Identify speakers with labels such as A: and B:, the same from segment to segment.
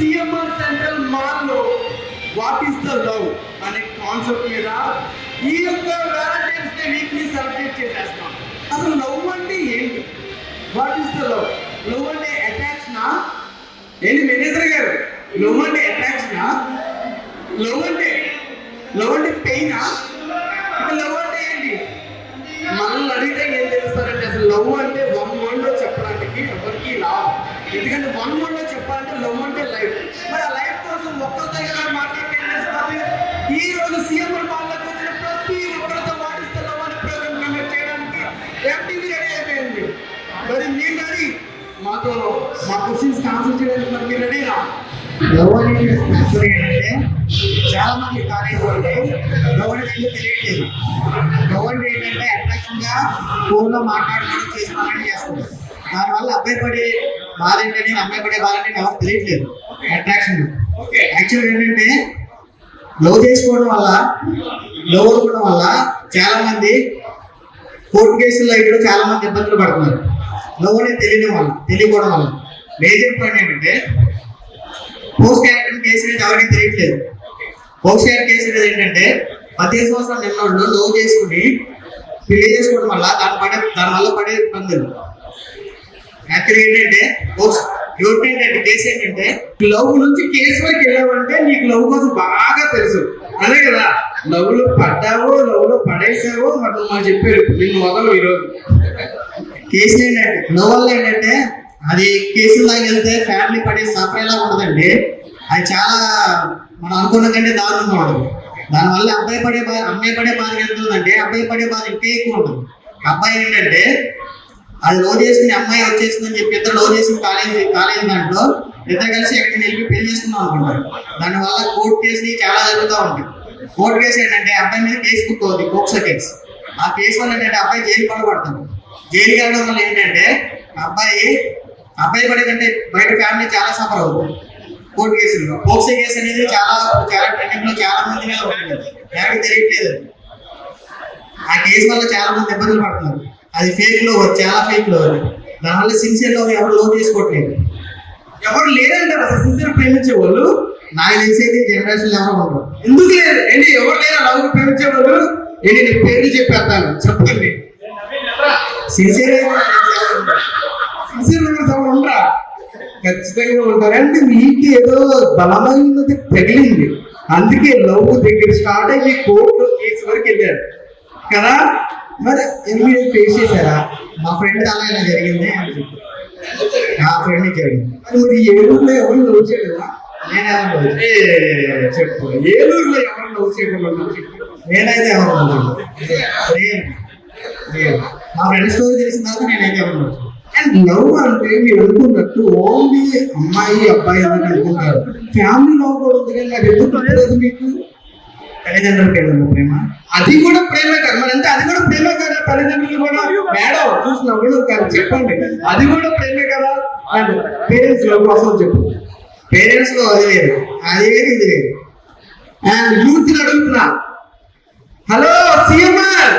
A: CMR central mall లో what is the love అనే concept మీద ఈ యొక్క వ్యాలంటైన్స్ డే వీక్ ని సెలబ్రేట్ చేసేస్తాం. అసలు లవ్ అంటే ఏంటి? What is the love? Love అంటే అట్రాక్షనా? ఏంటి మేనేజర్ గారు, లవ్ అంటే అట్రాక్షనా? లవ్ అంటే పెయినా? లవ్ అంటే ఏంటి? మనల్ని అడిగితే ఏం తెలుస్తారంటే అసలు లవ్ అంటే వన్ వర్డ్ లో చెప్పడానికి ఎవరికి రావు. ఎందుకంటే వన్ వర్డ్ లో చెప్పాలంటే లవ్ అంటే లైఫ్. మరి ఆ లైఫ్ కోసం ఒక్కరి దగ్గర మాట్లాడి ఏం చేస్తారు? ఈ రోజు సీఎంఆర్ మాల్లోకి వచ్చిన ప్రతి ఒక్కరితో వాటిస్తే లవ్ అనే ప్రోగ్రామ్ కండక్ట్ చేయడానికి ఎంటీవీ రెడీ అయిపోయింది. మరి మీరు రెడీ మాతో మా క్వశ్చన్స్ ఆన్సర్ చేయడానికి? మరి మీరు రెడీనా? లవ్ అనేది యాక్చువల్ ఏంటంటే చాలా మంది కాలేజ్ వాళ్ళు లవ్ అనేది తెలియట్లేదు. లవ్ అంటే ఏంటంటే అట్రాక్షన్ గా ఫోన్ లో మాట్లాడుకోవడం చేసుకోవడం చేస్తుంది. దానివల్ల అబ్బాయి పడే బాధ ఏంటని అమ్మాయి పడే బాధ ఏంటని ఎవరు తెలియట్లేదు. అట్రాక్షన్ యాక్చువల్ ఏంటంటే లవ్ చేసుకోవడం వల్ల లవ్ అనుకోవడం వల్ల చాలా మంది కోర్టు కేసుల్లో ఇప్పుడు చాలా మంది ఇబ్బందులు పడుతున్నారు. లవ్ అనేది తెలియకపోవడం వల్ల. మేజర్ పాయింట్ ఏంటంటే పోస్ట్ క్యారెక్టర్ కేసు అనేది ఎవరికి తెలియట్లేదు. పోస్ట్ క్యారెక్టర్ కేసు అనేది ఏంటంటే 15 సంవత్సరాల నిన్నోళ్ళు లవ్ చేసుకుని పెళ్లి చేసుకోవడం వల్ల దానివల్ల పడే ఇబ్బందులు. యాక్చువల్ ఏంటంటే ఏంటంటే కేసు ఏంటంటే లవ్ నుంచి కేసు వరకు వెళ్ళావంటే నీకు లవ్ కోసం బాగా తెలుసు, అదే కదా. లవ్ లో పడ్డావో లవ్ లో పడేసావో మరి మాకు చెప్పారు, నిన్ను వదలవు. ఈరోజు కేసు ఏంటంటే లవ్ వల్ల ఏంటంటే అది కేసులాగా వెళ్తే ఫ్యామిలీ పడే సఫర్ ఎలా ఉండదండి. అది చాలా మనం అనుకున్న కంటే దారుణంగా ఉండదు. దానివల్ల అమ్మాయి పడే బాధ ఎంత ఉందంటే అబ్బాయి పడే బాధ ఇంకా ఎక్కువ ఉంటుంది. అబ్బాయి ఏంటంటే అది లవ్ చేసుకుని అమ్మాయి వచ్చేసిందని చెప్పి ఇద్దరు లవ్ చేసిన కాలేజ్ దాంట్లో ఇద్దరు కలిసి ఎక్కడికి వెళ్ళి పెళ్లి చేసుకుందాం అనుకుంటారు. దానివల్ల కోర్టు కేసులు చాలా జరుగుతూ ఉంటాయి. కోర్టు కేసు ఏంటంటే అబ్బాయి మీద కేసు బుక్ అవుతుంది, పోక్సో కేసు. ఆ కేసు వల్ల ఏంటంటే అబ్బాయి జైలు పడతాడు. జైలుకి వెళ్ళడం వల్ల ఏంటంటే అబ్బాయి పడేదంటే బయట ఫ్యామిలీ చాలా సఫర్ అవుతుంది. కోర్టు కేసుల్లో పోక్సో కేసు అనేది చాలా ట్రెండింగ్ లో చాలా మంది మీద ఉంటుంది, ఎవరికి తెలియట్లేదు. ఆ కేసు వల్ల చాలా మంది ఇబ్బందులు పడుతున్నారు. అది ఫేక్ లో, చాలా ఫేక్ లో. దానివల్ల సిన్సియర్ లో ఎవరు లోన్ చేసుకోవట్లేదు. ఎవరు లేరంటారు అసలు సిన్సియర్ ప్రేమించే వాళ్ళు. నాకు తెలిసి అయితే జనరేషన్ ఎవరు ఉండరు. ఎందుకు లేదు ఏంటి? ఎవరు లేరా లవ్ ప్రేమించే వాళ్ళు? ఏంటి నీ పేర్లు చెప్పేస్తాను, చెప్పండి. సిన్సియర్ ఉండరా? ఖచ్చితంగా ఉంటారు. అంటే మీకు ఏదో బలమైనది తగిలింది, అందుకే లవ్ దగ్గర స్టార్ట్ అయ్యి కోర్టు కేసు వరకు వెళ్ళారు కదా. మరి మీరు ఫేస్ చేశారా? మా ఫ్రెండ్ అలా ఇలా జరిగింది అని చెప్పి నా ఫ్రెండ్ జరిగింది. మరి ఏలూరులో ఎవరు లవ్ చేయలేదా? చెప్పు, ఏలూరులో ఎవరు లవ్ చేయకుండా నేనైతే ఎవరు మా ఫ్రెండ్ స్టోరీ తెలిసిన తర్వాత నేనైతే ఎవరు. అండ్ లవ్ అంటే మీరు అనుకున్నట్టు ఓన్లీ అమ్మాయి అబ్బాయి అని అనుకుంటారు. ఫ్యామిలీ లవ్ కూడా ఉంది కానీ నాకు ఎందుకు తెలియదు మీకు. తల్లిదండ్రులకి ప్రేమ, అది కూడా ప్రేమే కదా. మరి అంటే అది కూడా ప్రేమే కదా. తల్లిదండ్రులు కూడా మేడం చూసిన కూడా కాదు, చెప్పండి, అది కూడా ప్రేమే కదా. అండ్ పేరెంట్స్ లవ్ కోసం చెప్పు. పేరెంట్స్ లో అది లేదు, అది వేరు ఇది లేదు. అండ్ యూత్ అడుగుతున్నా, హలో సీఎంఆర్,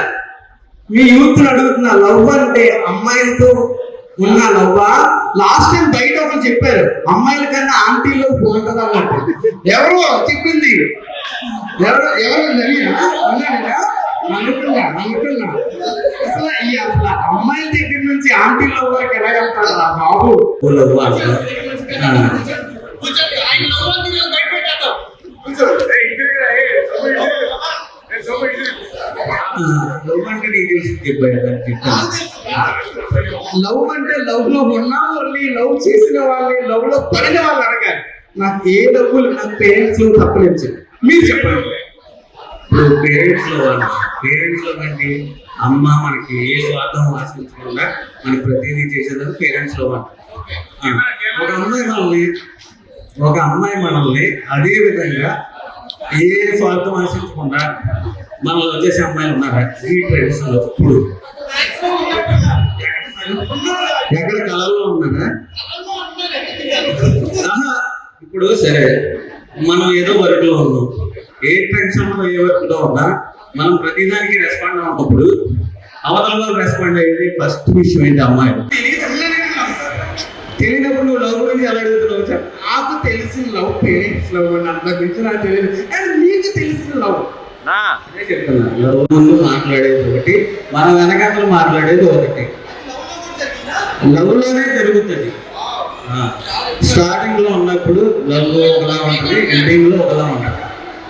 A: మీ యూత్ అడుగుతున్నా, లవ్ అంటే అమ్మాయిలతో ఉన్న లవ్వా? లాస్ట్ టైం బయట ఒకరు చెప్పారు అమ్మాయిల కన్నా ఆంటీలో బాగుంటుంది అన్నట్టు. ఎవరు చెప్పింది? ఎవరు అనుకున్నా అసలు అమ్మాయిల దగ్గర నుంచి ఆంటీలో వరకు ఎలా వెళ్తారు బాబు? లవ్ అంటే లవ్ లో ఉన్న వాళ్ళని, లవ్ చేసిన వాళ్ళని, లవ్ లో పడిన వాళ్ళు అడగాలి. నాకు ఏ డబ్బులు నాకు పేరెంట్స్ లో తప్పలేదు, మీరు చెప్పండి.
B: ఇప్పుడు పేరెంట్స్ లో కంటే అమ్మ మనకి ఏ స్వార్థం ఆశించకుండా మనకి ప్రతిదీ చేసేదాన్ని పేరెంట్స్ లో ఒక అమ్మాయి మనల్ని అదే విధంగా ఏ స్వార్థం ఆశించకుండా మనల్ని వచ్చేసే అమ్మాయిలు ఉన్నారా ఈ ట్రెండ్స్ లో? ఇప్పుడు ఎక్కడ కళల్లో ఉన్నారా? ఇప్పుడు సరే మనం ఏదో వర్క్ లో ఉన్నాం, ఏ టెన్షన్ లో ఏ వర్క్ లో ఉన్నా మనం ప్రతిదానికి రెస్పాండ్ అవునప్పుడు అవతల వాళ్ళు రెస్పాండ్ అయ్యేది ఫస్ట్ విషయం ఏంటి? అమ్మాయి తెలియనప్పుడు నువ్వు లవ్ గురించి ఎలా అడుగుతున్నావు సార్?
A: నాకు తెలిసిన లవ్ పేరెంట్స్ లవ్ అని అంత గురించి నాకు తెలియదు. అండ్ మీకు తెలిసిన లవ్
B: అదే చెప్తున్నా, లవ్ ముందు మాట్లాడేది ఒకటి, మన వెనకాతలు మాట్లాడేది ఒకటి. లవ్ లోనే జరుగుతుంది. స్టార్టింగ్ లో ఉన్నప్పుడు లవ్ ఒకలా ఉంటుంది, ఎండింగ్ లో ఒకలా ఉంటుంది.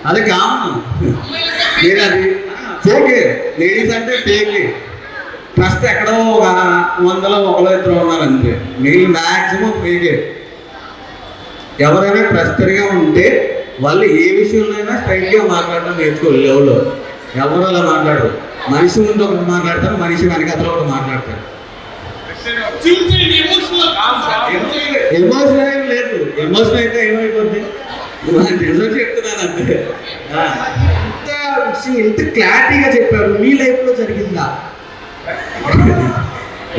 B: అది కామన్. మీరు అది ఫేక్. లేడీస్ అంటే ఫేక్. ట్రస్ట్ ఎక్కడో ఒక 100లో ఒకలో ఇద్దరు ఉన్నారు అంతే. మీరు మ్యాక్సిమం ఫేకే. ఎవరైనా ట్రస్టెడ్గా ఉంటే వాళ్ళు ఏ విషయంలో స్ట్రైట్గా మాట్లాడడం నేర్చుకోవాలి. లవ్లో ఎవరు అలా మాట్లాడరు. మనిషి ముందు ఒకటి మాట్లాడతారు, మనిషి వెనకాతలో ఒకటి మాట్లాడతారు. ఎమోషన్ ఏం లేదు. ఎమోషన్ అయితే ఏమైపోద్ది? రిజల్ట్ చెప్తున్నాను అంతే.
A: ఇంత క్లారిటీగా చెప్పారు. మీ లైఫ్ లో జరిగిందా?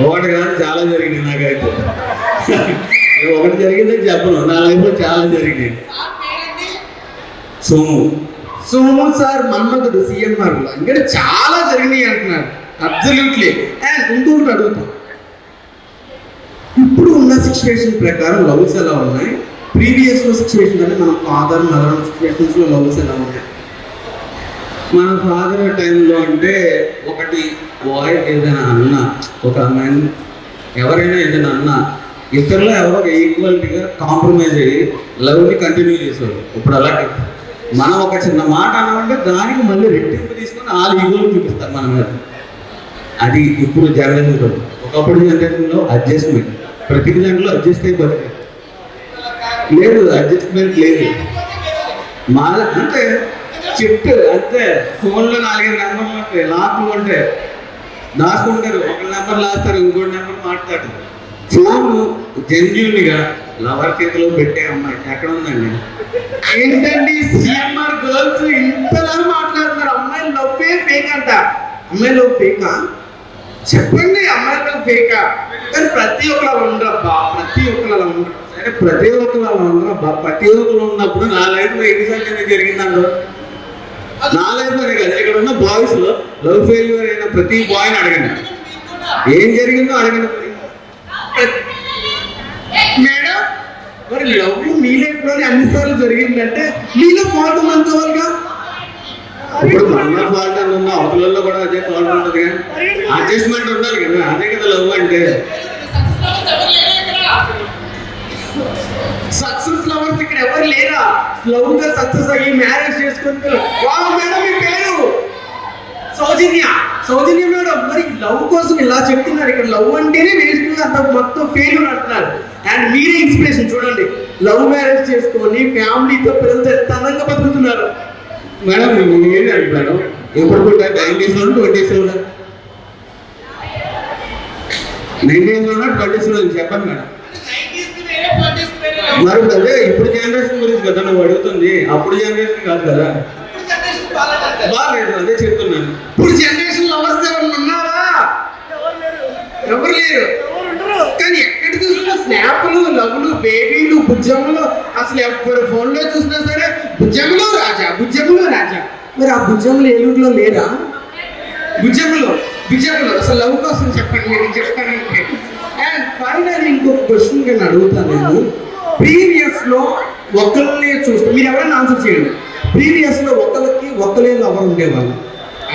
B: ఒకటి కాదు, చాలా జరిగినాయి నాకైతే. ఒకటి జరిగిందని చెప్పను, నా లైఫ్లో చాలా జరిగినాయి.
A: సోము సార్ మన్మధుడు సిఎంఆర్ లో ఇంకా చాలా జరిగినాయి అంటున్నారు. అబ్సల్యూట్లీ. అండ్ ఇంకొకటి అడుగుతాం, ఇప్పుడు ఉన్న సిచ్యువేషన్ ప్రకారం లవ్స్ ఎలా ఉన్నాయి? ప్రీవియస్ లో సిచ్యువేషన్ అంటే మన ఫాదర్ మదర్ సిచ్యువేషన్స్ లో లవ్స్ ఎలా ఉన్నాయి?
B: మన ఫాదర్ టైంలో అంటే ఒకటి బాయ్ ఏదైనా అన్నా, ఒక మెన్ ఎవరైనా ఏదైనా అన్నా, ఇతరులో ఎవరో ఈక్వాలిటీగా కాంప్రమైజ్ అయ్యి లవ్ని కంటిన్యూ చేసేవారు. ఇప్పుడు అలాగే మనం ఒక చిన్న మాట అన్నామంటే దానికి మళ్ళీ రెట్టింపు తీసుకొని వాళ్ళు ఈగోలు చూపిస్తారు మన మీద. అది ఇప్పుడు జనరేషన్. ఒకప్పుడు జనరేషన్లో అడ్జస్ట్మెంట్, ప్రతి దాంట్లో అడ్జస్ట్ అయిపోతుంది. లేదు, అడ్జస్ట్మెంట్ లేదు. మా అంటే చెప్తే అంతే. ఫోన్లో 4-5 నెంబర్లు ఉంటాయి, లాక్లు ఉంటాయి, దాచుకుంటారు. ఒక నెంబర్ లాస్తారు, ఇంకోటి నెంబర్ మాట్లాడతారు. ఫోన్ జెన్యూన్గా లవర్ చేతిలో పెట్టే అమ్మాయి ఎక్కడ ఉందండి?
A: ఏంటండి సిఎంఆర్ గర్ల్స్ ఇంతలా మాట్లాడుతున్నారు? అమ్మాయిలు లవ్వే ఫేక్ అంట. అమ్మాయి లవ్ ఫేకా? చెప్పండి, అమ్మాయి లవ్ ఫేకా? కానీ ప్రతి ఒక్కరు ఉండరబ్బా, ప్రతి ఒక్కరు అలా ఉండరు.
B: సరే, ప్రతి ఒక్కరు అలా ఉండరబ్బా. ప్రతి ఒక్కరు ఉన్నప్పుడు నా లైఫ్లో ఎన్నిసార్లు జరిగిందండో? నా లైఫ్లో కదా, ఇక్కడ ఉన్న బాయ్స్ లో లవ్ ఫెయిల్యూర్ అయిన ప్రతి బాయ్ని అడగండి, ఏం జరిగిందో అడగండి.
A: మేడం, మరి లవ్ మీ లైఫ్ లోనే అన్నిసార్లు జరిగిందంటే మీలో ఫాల్ట్ అనుకోవాలిగా?
B: ఇప్పుడు మన ఫాల్ట్ అని ఉన్న అవతలలో కూడా అదే ఫాల్ట్ ఉంటుంది కదా, అడ్జస్ట్మెంట్ ఉండాలి కదా. అదే కదా లవ్ అంటే.
A: సక్సెస్ లవర్స్ ఇక్కడ ఎవరు లేరా? లవ్ గా సక్సెస్ అయ్యి మ్యారేజ్ చేసుకుంటారు. మేడం మీ పేరు సౌజన్య మేడం. మరి లవ్ కోసం ఇలా చెప్తున్నారు. ఇక్కడ లవ్ అంటేనే వేస్ట్, అంత మొత్తం ఫెయిల్యూర్ అంటున్నారు. అండ్ మీరే ఇన్స్పిరేషన్. చూడండి, లవ్ మ్యారేజ్ చేసుకొని ఫ్యామిలీతో పిల్లలతో ఎంత అందంగా బతుకుతున్నారు.
B: మేడం ఏం అంటున్నాను? ఎప్పుడు 90s లో 20s లో 90s లో 20s లో చెప్పండి మేడం. మరి అదే ఇప్పుడు జనరేషన్ గురించి కదా నువ్వు అడుగుతుంది, అప్పుడు జనరేషన్ కాదు కదా. బాగాలేదు, అదే చెప్తున్నాను.
A: ఇప్పుడు జనరేషన్ లవర్స్ ఎవరు ఉన్నారా? ఎవరు లేరు. కానీ ఎక్కడ చూసినా స్నాప్లు, లవ్లు, బేబీలు, భుజములు. అసలు ఎవరు ఫోన్లో చూసినా సరే భుజములు రాజా, భుజములు రాజా. మరి ఆ భుజములు ఏలూరులో లేరా? భుజములు అసలు లవ్ కోసం చెప్పండి, మీరు చెప్తానంటే. అండ్ ఫైనల్ ఇంకొక క్వశ్చన్ నేను అడుగుతాను. నేను ప్రీవియస్ లో ఒకరిని చూస్తే మీరు ఎవరైనా ఆన్సర్ చేయండి. ప్రీవియస్ లో ఒకరే లవర్ ఉండేవాళ్ళు.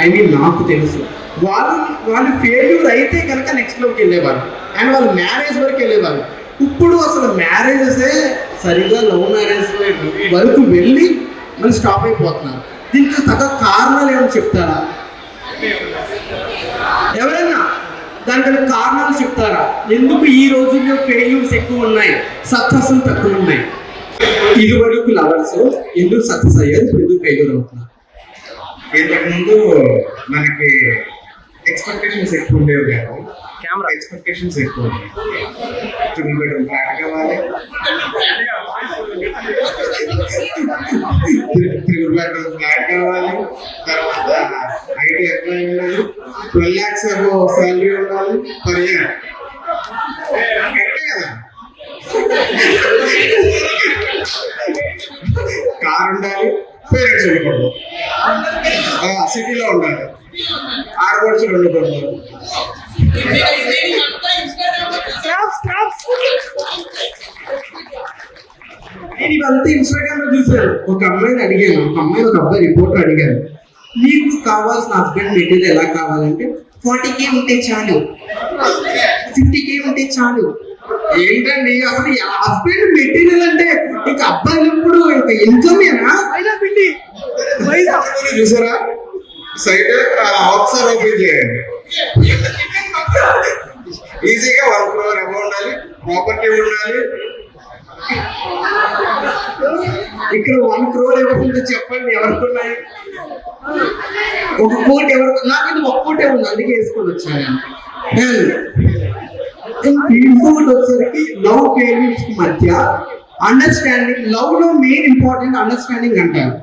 A: ఐ మీన్ నాకు తెలుసు. వాళ్ళు ఫెయిల్యూర్ అయితే కనుక నెక్స్ట్ లోకి వెళ్ళేవాళ్ళు, అండ్ వాళ్ళు మ్యారేజ్ వరకు వెళ్ళేవాళ్ళు. ఇప్పుడు అసలు మ్యారేజెసే సరిగా లవ్ మ్యారేజ్ వరకు వెళ్ళి మళ్ళీ స్టాప్ అయిపోతున్నారు. దీనికి తగ్గ కారణాలు ఏమైనా చెప్తారా? ఎవరైనా దానికి కారణాలు చెప్తారా? ఎందుకు ఈ రోజుల్లో ఫెయిల్యూర్స్ ఎక్కువ ఉన్నాయి, సక్సెస్ తక్కువ ఉన్నాయి? ఇదివరకు లవర్స్ ఎందుకు సక్సెస్ అయ్యారు, ఎందుకు ఫెయిల్యూర్ అవుతున్నారు?
B: ఇంతకుముందు మనకి ఎక్స్పెక్టేషన్స్ ఎక్కువ ఉండేవి కాదు. ఎక్స్పెక్టేషన్స్ ఎక్కువ ఉన్నాయి. 3 bedroom ఫ్లాట్ కావాలి, 3 bedroom ఫ్లాట్ కావాలి, తర్వాత ఐటీ అప్లై ఉండాలి, 12 lakhs శాలరీ ఉండాలి పర్ ఇయర్. కార్ ఉండాలి, పేరెంట్స్ ఉండకూడదు, సిటీలో ఉండాలి.
A: ఆడపడుచు 2 కొడుకులు. నేను ఇవంతా ఇన్స్టాగ్రామ్ లో చూసాను. ఒక అమ్మాయిని అడిగాను, ఒక అబ్బాయి రిపోర్టర్ అడిగాను, నీకు కావాల్సిన హస్బెండ్ మెటీరియల్ ఎలా కావాలంటే 40K ఉంటే చాలు, 50K ఉంటే చాలు. ఏంటండి అసలు హస్బెండ్ మెటీరియల్ అంటే ఇంకా అబ్బాయిలు ఎప్పుడు ఇంకా ఇన్కమేనా?
C: చూసారా సైట్ ఒకసారి ఓపెన్ చేయండి, ఈజీగా 1 crore అమౌంట్ ఉండాలి, ప్రాపర్టీ ఉండాలి.
A: ఇక్కడ 1 crore ఎవరికుందో చెప్పండి, ఎవరికున్నాయి? 1 కోటి ఎవరికి? నాకైతే 1 కోటే ఉంది, అందుకే వేసుకొని వచ్చాను. ఇంకొకటి వచ్చేసరికి లవ్ పేరెంట్స్ మధ్య అండర్స్టాండింగ్. లవ్ లో మెయిన్ ఇంపార్టెంట్ అండర్స్టాండింగ్ అంటారు.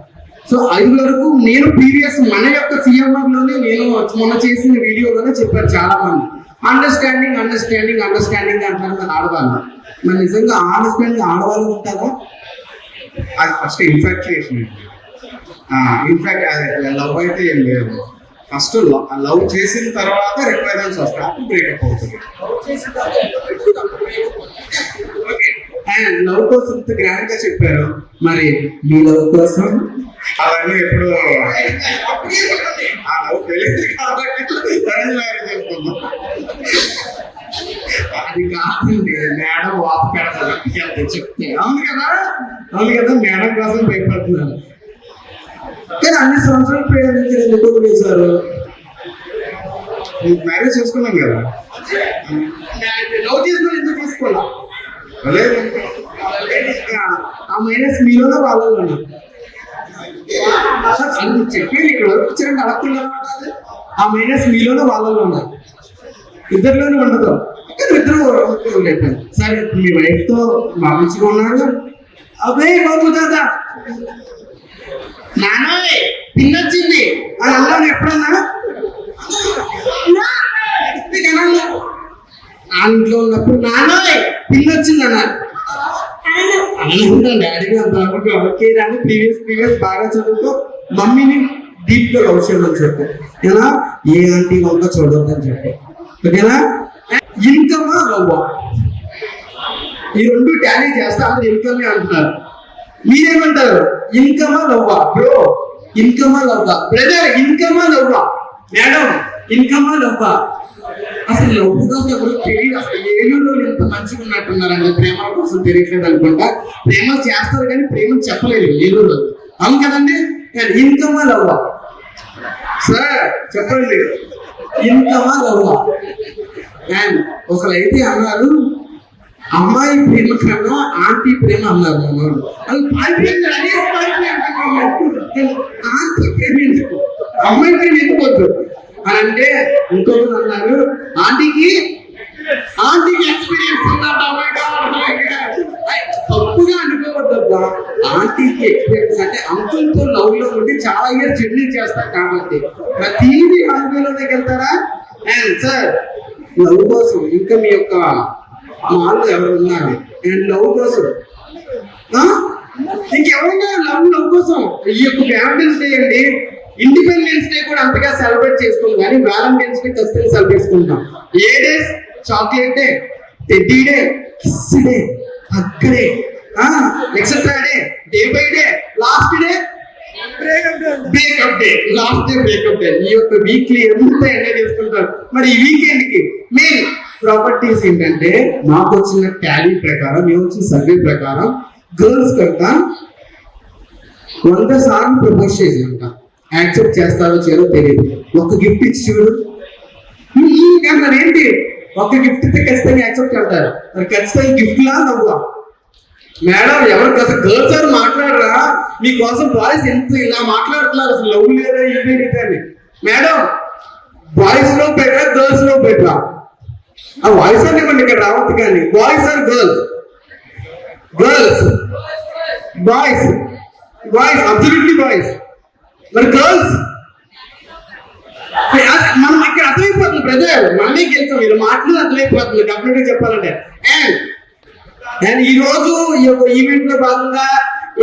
A: సో అది వరకు నేను ప్రీవియస్ మన యొక్క సిఎంఆర్ లోనే నేను మొన్న చేసిన వీడియోలోనే చెప్పారు చాలా మంది, అండర్స్టాండింగ్ అండర్స్టాండింగ్ అండర్స్టాండింగ్ అంటారు మన ఆడవాళ్ళు. మరి నిజంగా అండర్స్టాండింగ్ ఆడవాళ్ళు ఉంటారా?
C: అది ఫస్ట్ ఇన్ఫాక్చుయేషన్. ఇన్ఫాక్ట్ అది లవ్ అయితే ఏం లేదు. ఫస్ట్ లవ్ చేసిన తర్వాత రిక్వైర్మెంట్స్ వస్తాయి, అప్పుడు బ్రేకప్ అవుతుంది.
A: ఓకే, అండ్ లవ్ కోసం ఇంత గ్రాండ్ గా చెప్పారు, మరి మీ లవ్ కోసం
C: అవన్నీ ఎప్పుడు ఆ లవ్ తెలియదు కాబట్టి అరేంజ్ మ్యారేజ్ చేసుకుందాం.
A: అది కాదండి, మేడం వాపు పెడతారు చెప్తే. అవును కదా, అవును కదా, మేడం కోసం భయపడుతున్నారు. కానీ అన్ని సంవత్సరాలు ప్రేమించి ఎందుకు వదిలేశారు?
C: మ్యారేజ్ చేసుకున్నాం కదా,
A: లవ్ చేసుకుని ఎందుకు తీసుకోవాలా?
C: లేదు
A: ఆ మైనస్ మీలోనే వాళ్ళలోనే అది చెప్పి ఇక్కడ వరకు వచ్చారంటే అడగకుండా ఆ మైనస్ మీలోనే వాళ్ళలోనే, ఇద్దరిలోనే ఉండదు. ఇద్దరు సరే, మీ వైఫ్ తో మంచిగా ఉన్నారు. అదే బాబు దాదా నాన్నోయ్ తిన్నొచ్చింది అని అన్నాను ఎప్పుడన్నా? నా ఇంట్లో ఉన్నప్పుడు నాన్నోయ్ తిన్నొచ్చింది అన్నారు. డాడీగా అంత ఓకే రాని ప్రీవియస్ బాగా చదువుకో, మమ్మీని డీప్ గా లవ్ చేయమని చెప్పు, ఓకేనా? ఏ ఆంటీ వంక చూడొద్దని చెప్పు, ఓకేనా? ఇన్కమా లవ్వా, ఈ 2 టాలీ చేస్తే అందరు ఇన్కమే అంటున్నారు. మీరేమంటారు? ఇన్కమా లవ్వా? బ్రో ఇన్కమా లవ్వా? బ్రదర్ ఇన్కమా లవ్వా? మేడం ఇన్కమా లవ్వా? అసలు లవ్ కోసం ఎవరు తెలియదు. అసలు ఏలూరులో ఎంత మంచిగా ఉన్నట్టున్నారండి, ప్రేమ కోసం తెలియట్లేదు అనుకుంటా. ప్రేమ చేస్తారు కానీ ప్రేమ చెప్పలేదు ఏలూరులో, అవును కదండి? ఇన్కమా లవ్వా? సార్ చెప్పండి, ఇన్కమా లవ్వా? అండ్ ఒకరైతే అన్నారు, అమ్మాయి ప్రేమ కన్నా ఆంటీ ప్రేమ అన్నారు అన్నారు. అది పారిపోయింది, అదే ఆంటీ ప్రేమ ఎందుకు, అమ్మాయి ప్రేమ ఎందుకు అని అంటే ఇంకొకరు అన్నారు, ఆంటీకి ఎక్స్పీరియన్స్ ఉందంట. తప్పుగా అనుకోవద్దబ్బా, ఆంటీకి ఎక్స్పీరియన్స్ అంటే అంకుల్ తో లవ్ లో ఉండి చాలా ఇయర్ జర్నీ చేస్తారు కాబట్టి ప్రతిదీ అనుభవంలోకి వెళ్తారా? అండ్ సార్ లవ్ కోసం ఇంకా మీ యొక్క వాళ్ళు ఎవరు ఉన్నారు? అండ్ లవ్ కోసం ఇంకెవరున్నారు? లవ్ కోసం ఈ యొక్క వ్యాలంటైన్స్ డే అండి, ఇండిపెండెన్స్ డే కూడా అంతగా సెలబ్రేట్ చేసుకుంటాం, కానీ వ్యాలంటైన్స్ డే ఖచ్చితంగా సెలబ్రేట్ చేసుకుంటాం. ఏ days? Chocolate day, teddy day, kiss day, అక్కడే etcetera day, day by day, last day breakup day, last day breakup day. ఈ యొక్క వీక్లీ ఎంత ఎంజాయ్ చేసుకుంటారు. మరి ఈ వీకెండ్ కి మెయిన్ ప్రాపర్టీస్ ఏంటంటే, మాకు వచ్చిన టాలీ ప్రకారం, మేము వచ్చిన సర్వే ప్రకారం గర్ల్స్ కంటా 100 సార్లు ప్రపోజ్ చేసి అంట, యాక్సెప్ట్ చేస్తారో చేయరో తెలియదు. ఒక గిఫ్ట్ ఇచ్చి చూడు అంటారు. ఏంటి ఒక గిఫ్ట్ ఇస్తే ఖచ్చితంగా యాక్సెప్ట్ చేస్తారు. మరి ఖచ్చితంగా గిఫ్ట్ లా నవ్వా? మేడం ఎవరికి అసలు గర్ల్స్ ఎవరు మాట్లాడరా? మీకోసం బాయ్స్ ఎంత ఇలా మాట్లాడుతున్నారు, అసలు లవ్ లేదా ఇదే. మేడం బాయ్స్ లో బెటరా గర్ల్స్ లో బెటరా? ఆ వాయిస్ అని ఇవ్వండి, ఇక్కడ రావద్దు. కానీ boys or girls? Boys absolutely boys. మరి గర్ల్స్ మనం ఇక్కడ అర్థమైపోతుంది బ్రదర్, మనమే గెలుస్తాం. మీరు మాటలు అర్థమైపోతుంది డెఫినెట్ గా చెప్పాలంటే. అండ్ ఈ రోజు ఈ యొక్క ఈవెంట్ లో భాగంగా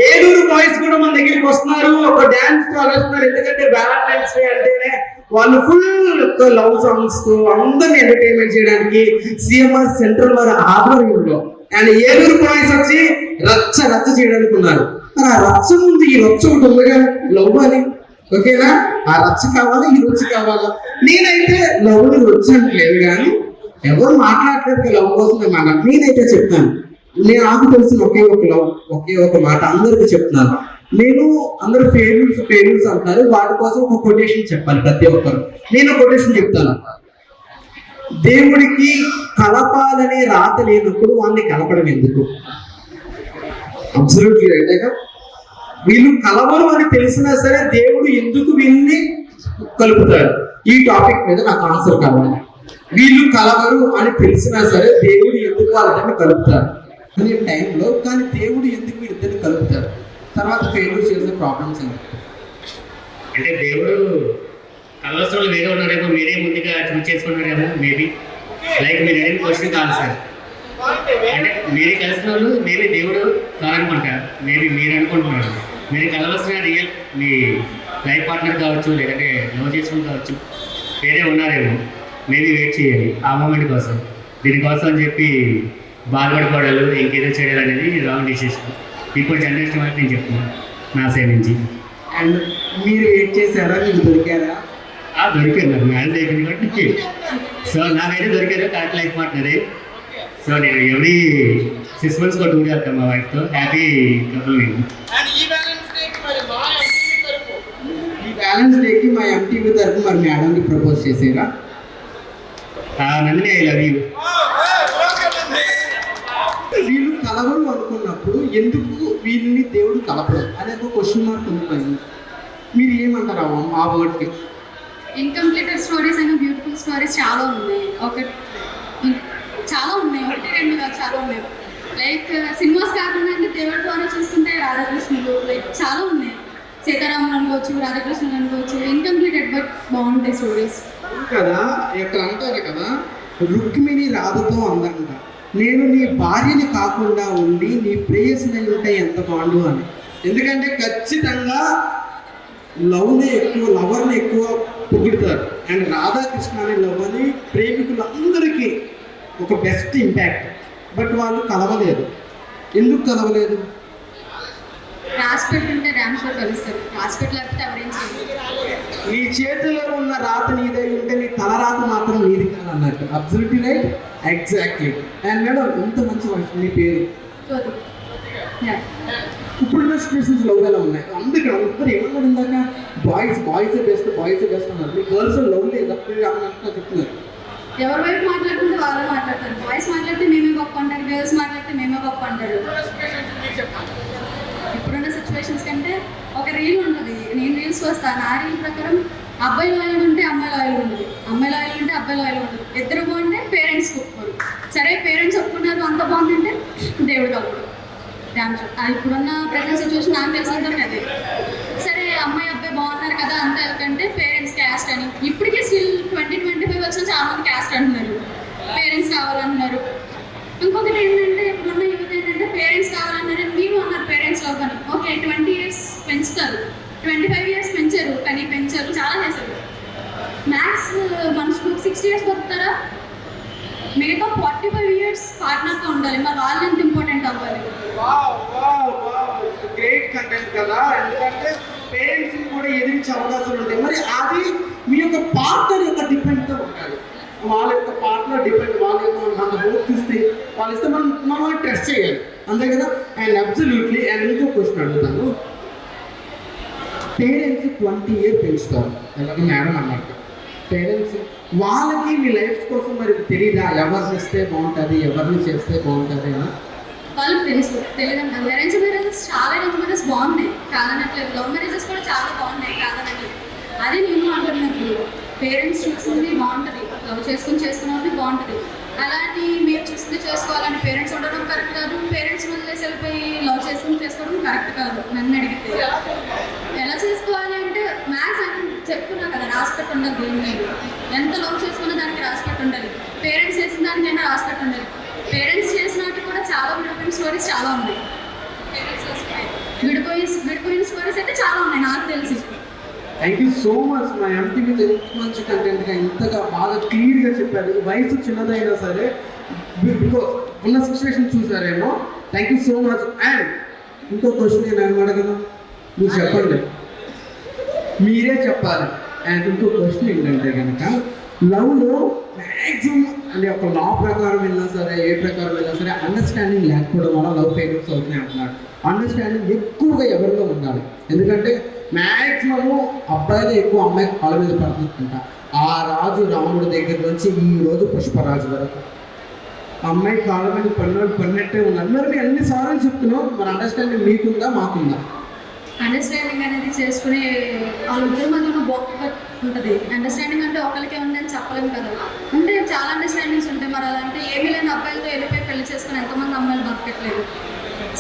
A: ఏలూరు బాయ్స్ కూడా మన దగ్గరికి వస్తున్నారు, ఒక డాన్స్ తో వస్తున్నారు. ఎందుకంటే వ్యాలంటైన్స్ డే అంటేనే వాళ్ళు ఫుల్ లవ్ సాంగ్స్ తో అందరిని ఎంటర్టైన్మెంట్ చేయడానికి సిఎంఆర్ సెంట్రల్ వారి ఆధ్వర్యంలో అండ్ ఏలూరు బాయ్స్ వచ్చి రచ్చ రచ్చ చేయడానికి ఉన్నారు. మరి ఆ రచ్చ ముందు ఈ రచ్చ ఒకటి ఉందిగా, లవ్ అని. ఓకేనా? ఆ రచ్చ కావాలా, ఈ రచ్చ కావాలా? నేనైతే లవ్ ని వచ్చట్లేదు, కానీ ఎవరు మాట్లాడలేదు లవ్ కోసం నేనైతే చెప్తాను. నాకు తెలిసిన ఒకే ఒక లవ్, ఒకే ఒక మాట అందరికీ చెప్తున్నాను. నేను అందరూ ఫెయిల్యూర్స్ అంటున్నారు, వాటి కోసం ఒక కొటేషన్ చెప్పాలి ప్రతి ఒక్కరు. నేను కొటేషన్ చెప్తాను. దేవుడికి కలపాలనే రాత లేనప్పుడు వాళ్ళని కలపడం ఎందుకు? Absolutely right. వీళ్ళు కలవరు అని తెలిసినా సరే దేవుడు ఎందుకు వీళ్ళని కలుపుతాడు? ఈ టాపిక్ మీద నాకు ఆన్సర్ కావాలి. వీళ్ళు కలవరు అని తెలిసినా సరే దేవుడు ఎందుకు వాళ్ళని కలుపుతారు అనే టైంలో, కానీ దేవుడు ఎందుకు వీళ్ళిద్దరిని కలుపుతారు? తర్వాత ఫెయిల్యూర్ చేసే ప్రాబ్లమ్స్
D: అంటే దేవుడు కలవసరాలు వేరే ఉన్నారేమో, మీరే ముందుగా చూస్ చేసుకున్నారేమో మేబీ. లైక్ మీరు అడిగిన క్వశ్చన్ కాదు సార్. అంటే మీరు కలిసిన వాళ్ళు మేబీ దేవుడు కాదనుకుంటారు, మేబీ మీరు అనుకుంటున్నారు. మీరు కలవలసిన రియల్ మీ లైఫ్ పార్ట్నర్ కావచ్చు, లేదంటే లవ్ చేసుకుని కావచ్చు, వేరే ఉన్నారేమో. మేబీ వెయిట్ చేయాలి ఆ మూమెంట్ కోసం. దీనికోసం అని చెప్పి బాధపడిపోవడాలు, ఇంకేదో చేయడం అనేది రాంగ్ డిసిషన్. ఇప్పుడు జనరేషన్ వరకు నేను చెప్తున్నాను నా సైడ్ నుంచి.
A: అండ్ మీరు వెయిట్ చేశారా? మీకు దొరికారా?
D: దొరికారు, నాకు మ్యారేజ్ అయిపోయింది కాబట్టి. సో నాకైతే దొరికారు కరెక్ట్ లైఫ్ పార్ట్నరే. సో నేను ఎవ్రీ 6 months ఒక టూర్ వెళ్తాను మా వైఫ్తో. హ్యాపీ కపుల్ నేను.
A: ఈ బ్యాలెన్స్ డేకి మా ఎంటీవీ తరఫు మరి మేడంకి ప్రపోజ్ చేసేరా?
D: Nandini I love you.
A: వీళ్ళు కలవరు అనుకున్నప్పుడు ఎందుకు వీళ్ళని దేవుడు కలపడం అనే ఒక క్వశ్చన్ మార్క్ ఉంది. మీరు ఏమంటారు ఆ వర్డ్కి?
E: Incompleted stories and beautiful stories చాలా ఉన్నాయి. చాలా ఉన్నాయి, ఒకటి రెండు కాదు, చాలా ఉన్నాయి. లైక్ సినిమాస్ కాకుండా అంటే దేవుడి ద్వారా చూసుకుంటే రాధాకృష్ణులు, లైక్ చాలా ఉన్నాయి. సీతారాములు అనుకోవచ్చు, రాధాకృష్ణులు అనుకోవచ్చు. ఇన్కంప్లీటెడ్ బట్ బాగుంటాయి స్టోరీస్
A: కదా. ఇక్కడ అంటారు కదా, రుక్మిణి రాధతో అందంట, నేను నీ భార్యని కాకుండా ఉండి నీ ప్రేయస్ని ఉంటే ఎంత బాగుండు అని. ఎందుకంటే ఖచ్చితంగా లవర్ని ఎక్కువ పొగుడుతారు. అండ్ రాధాకృష్ణ అనే లవ్ అని ప్రేమికులందరికీ ఒక బెస్ట్ ఇంపాక్ట్. బట్ వాళ్ళు కలవలేదు. ఎందుకు కలవలేదు?
E: రాసి ఉంటే డ్యామ్ షో కలుస్తారు, రాసి లేకపోతే ఎవరేం చేయాలి.
A: నీ చేతిలో ఉన్న రాత నీదై ఉంటే నీ తల రాత మాత్రం నీది కాదు అన్నట్టు. Absolutely right, exactly. And madam ఎంత మంచి మనిషి, మీ పేరు? ఇప్పుడున్న సిచ్యువేషన్స్ లవ్ ఎలా ఉన్నాయి? అందరూ ఏమన్నారు ఇందాక, బాయ్స్ బెస్ట్ అన్నారు. మీ గర్ల్స్ లవ్ లేదు అన్నట్టు చెప్తున్నారు.
E: ఎవరి వైపు మాట్లాడుకుంటే వాళ్ళే మాట్లాడతారు. బాయ్స్ మాట్లాడితే మేమే గొప్ప అంటారు, గర్ల్స్ మాట్లాడితే మేమే గొప్ప అంటారు. ఇప్పుడున్న సిచ్యువేషన్స్ కంటే ఒక రీల్ ఉంటుంది, నేను రీల్స్ వస్తాను. ఆ రీల్ ప్రకారం అబ్బాయి లాయల్ ఉంటే అమ్మాయి లాయల్ ఉంటుంది, అమ్మాయి లాయల్ ఉంటే అబ్బాయి లాయల్ ఉంటుంది. ఇద్దరు బాగుంటే పేరెంట్స్ ఒప్పుకోరు. సరే పేరెంట్స్ ఒప్పుకున్నారు, అంత బాగుందంటే దేవుడు కలుపుడు. ఇప్పుడున్న ప్రజెంట్ సిచ్యువేషన్ నాకు తెలిసినంత అదే. సరే అమ్మాయి అబ్బాయి బాగున్నారు కదా అంత ఎందుకంటే పేరెంట్స్ క్యాస్ట్ అని. ఇప్పటికీ స్టిల్ 2025 వచ్చిన చాలా మంది క్యాస్ట్ అంటున్నారు, పేరెంట్స్ కావాలంటున్నారు. ఇంకొకటి ఏంటంటే ఇప్పుడున్న యూత్ ఏంటంటే పేరెంట్స్ కావాలన్నారు, మీరు అన్నారు పేరెంట్స్ లవ్ అని. ఓకే 20 years పెంచుతారు, 25 years పెంచారు, కానీ పెంచారు చాలా చేశారు. మ్యాథ్స్ మనుషులు 60 years బతుకుతారా? మిగతా 45 years పార్ట్నర్తో ఉండాలి. మరి వాళ్ళు ఎంత ఇంపార్టెంట్ అవ్వాలి?
A: గ్రేట్ కంటెంట్ కదా. ఎందుకంటే పేరెంట్స్ కూడా ఎదిరించే అవకాశాలు ఉంటాయి. మరి అది మీ యొక్క పార్ట్నర్ యొక్క డిపెండ్తో ఉండాలి. వాళ్ళ యొక్క పార్ట్నర్ డిపెండ్, వాళ్ళ యొక్క మన హోప్ ఇస్తే వాళ్ళు ఇస్తే మనం ట్రస్ట్ చేయాలి, అంతే కదా. And absolutely. అండ్ ఇంకో క్వశ్చన్ అడుగుతాను. పేరెంట్స్ 20 years పెంచుతారు, అలాగే మేడం అన్నట్టు. పేరెంట్స్ వాళ్ళకి మీ లైఫ్ కోసం మరి తెలియదా ఎవరు చేస్తే బాగుంటుంది, ఎవరిని చేస్తే బాగుంటుంది అని?
E: వాళ్ళకి తెలుసు, తెలియదండి. అరేంజ్ మ్యారేజెస్ చాలా అరేంజ్ మ్యారేజెస్ బాగున్నాయి కాదనట్లేదు, లవ్ మ్యారేజెస్ కూడా చాలా బాగున్నాయి కాదనట్లేదు. అది నేను అంటున్నప్పుడు పేరెంట్స్ చూసింది బాగుంటుంది, లవ్ చేసుకున్నది బాగుంటుంది. అలాంటి మీరు చూసింది చేసుకోవాలని పేరెంట్స్ ఉండడం కరెక్ట్ కాదు, పేరెంట్స్ వదిలేసి వెళ్ళిపోయి లవ్ చేసుకోవడం కరెక్ట్ కాదు. నన్ను అడిగితే ఎలా చేసుకోవాలి అంటే మ్యాథ్స్ అని చెప్తున్నా కదా, రాసిపెట్టి ఉండాలి. దేని లేదు, ఎంత లవ్ చేసుకున్న దానికి రాసిపెట్టి ఉండాలి, పేరెంట్స్ చేసిన దానికైనా రాసిపెట్టి ఉండాలి. పేరెంట్స్ చేసినట్టు కూడా చాలా విడిపోయిన స్టోరీస్ చాలా ఉన్నాయి. పేరెంట్స్ విడిపోయిన స్టోరీస్ అయితే చాలా ఉన్నాయి నాకు తెలిసి.
A: Thank you so much. మా ఎంపీ మీద ఎంత మంచి కంటెంట్గా ఇంతగా బాగా క్లియర్గా చెప్పారు. వయసు చిన్నదైనా సరే బికాస్ ఉన్న సిచ్యువేషన్ చూసారేమో. Thank you so much. And ఇంకో క్వశ్చన్ నేను అడగను, మీరు చెప్పండి, మీరే చెప్పాలి. అండ్ ఇంకో క్వశ్చన్ ఏంటంటే కనుక లవ్లో మ్యాక్సిమం అంటే ఒక లా ప్రకారం వెళ్ళినా సరే, ఏ ప్రకారం వెళ్ళినా సరే, అండర్స్టాండింగ్ లేకపోవడం వల్ల లవ్ ఫెయిల్యూర్స్ అవుతున్నాయి అంటున్నారు. అండర్స్టాండింగ్ ఎక్కువగా ఎవరిలో ఉండాలి. ఎందుకంటే మ్యాక్సిమము అబ్బాయిలే ఎక్కువ అమ్మాయి కాళ్ళ మీద పడుతుందంట. ఆ రాజు రాముడి దగ్గర నుంచి ఈ రోజు పుష్పరాజు వరకు అమ్మాయి కాళ్ళ మీద పడినట్టే ఉన్నారు. మరి మేము అన్ని సార్లు చెప్తున్నాం, మరి అండర్స్టాండింగ్ మీకుందా మాకుందా?
E: అండర్స్టాండింగ్ అనేది చేసుకునే వాళ్ళిద్దరి మధ్య బాగా ఉంటుంది. అండర్స్టాండింగ్ అంటే ఒకరికే ఉందని చెప్పలేము కదా, అంటే చాలా అండర్స్టాండింగ్స్ ఉంటాయి. మరి అలా అంటే ఏమీ లేని అబ్బాయిలతో వెళ్ళిపోయి పెళ్లి చేసుకుని ఎంతమంది అమ్మాయిలు బతకట్లేదు.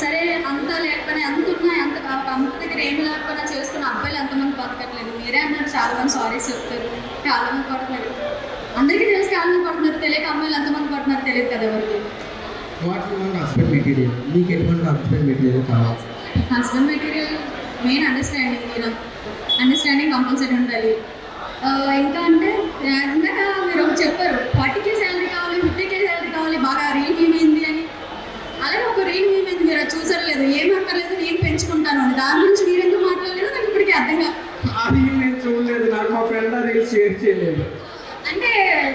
E: సరే అంతా లేకపోయినా ఎంత ఉన్నా ఎంత అమ్మ దగ్గర ఏమి లేకపోయినా చేసుకున్న అబ్బాయిలు ఎంతమంది బతకట్లేదు. మీరే అన్నారు చాలా మంది సారీస్ చెప్తారు, చాలా మంది పడుతున్నారు. అందరికీ తెలిసి చాలా మంది పడుతున్నారు, తెలియక అమ్మాయిలు ఎంతమంది పడుతున్నారు తెలియదు కదా ఎవరికి.
A: హస్బెండ్ మెటీరియల్ మీకు ఎటువంటి హస్బెండ్ మెటీరియల్ కావాలి?
E: Husband material main understanding compulsory ఉండాలి. ఇంకా అంటే ఇందాక మీరు ఒకటి చెప్పారు 40K శాలరీ కావాలి, 50K శాలరీ కావాలి, బాగా రీల్ మీమైంది అని. అలాగే ఒక రీల్ మీమైంది, మీరు అది చూసారు లేదు, ఏం అక్కర్లేదు నేను పెంచుకుంటాను అని. దాని గురించి మీరు ఎందుకు మాట్లాడలేదు నాకు ఇప్పటికీ అర్థం కాదు.
A: అది నేను చూడలేదు, నాకు మా ఫ్రెండ్ రీల్ షేర్ చేయలేదు.
E: అంటే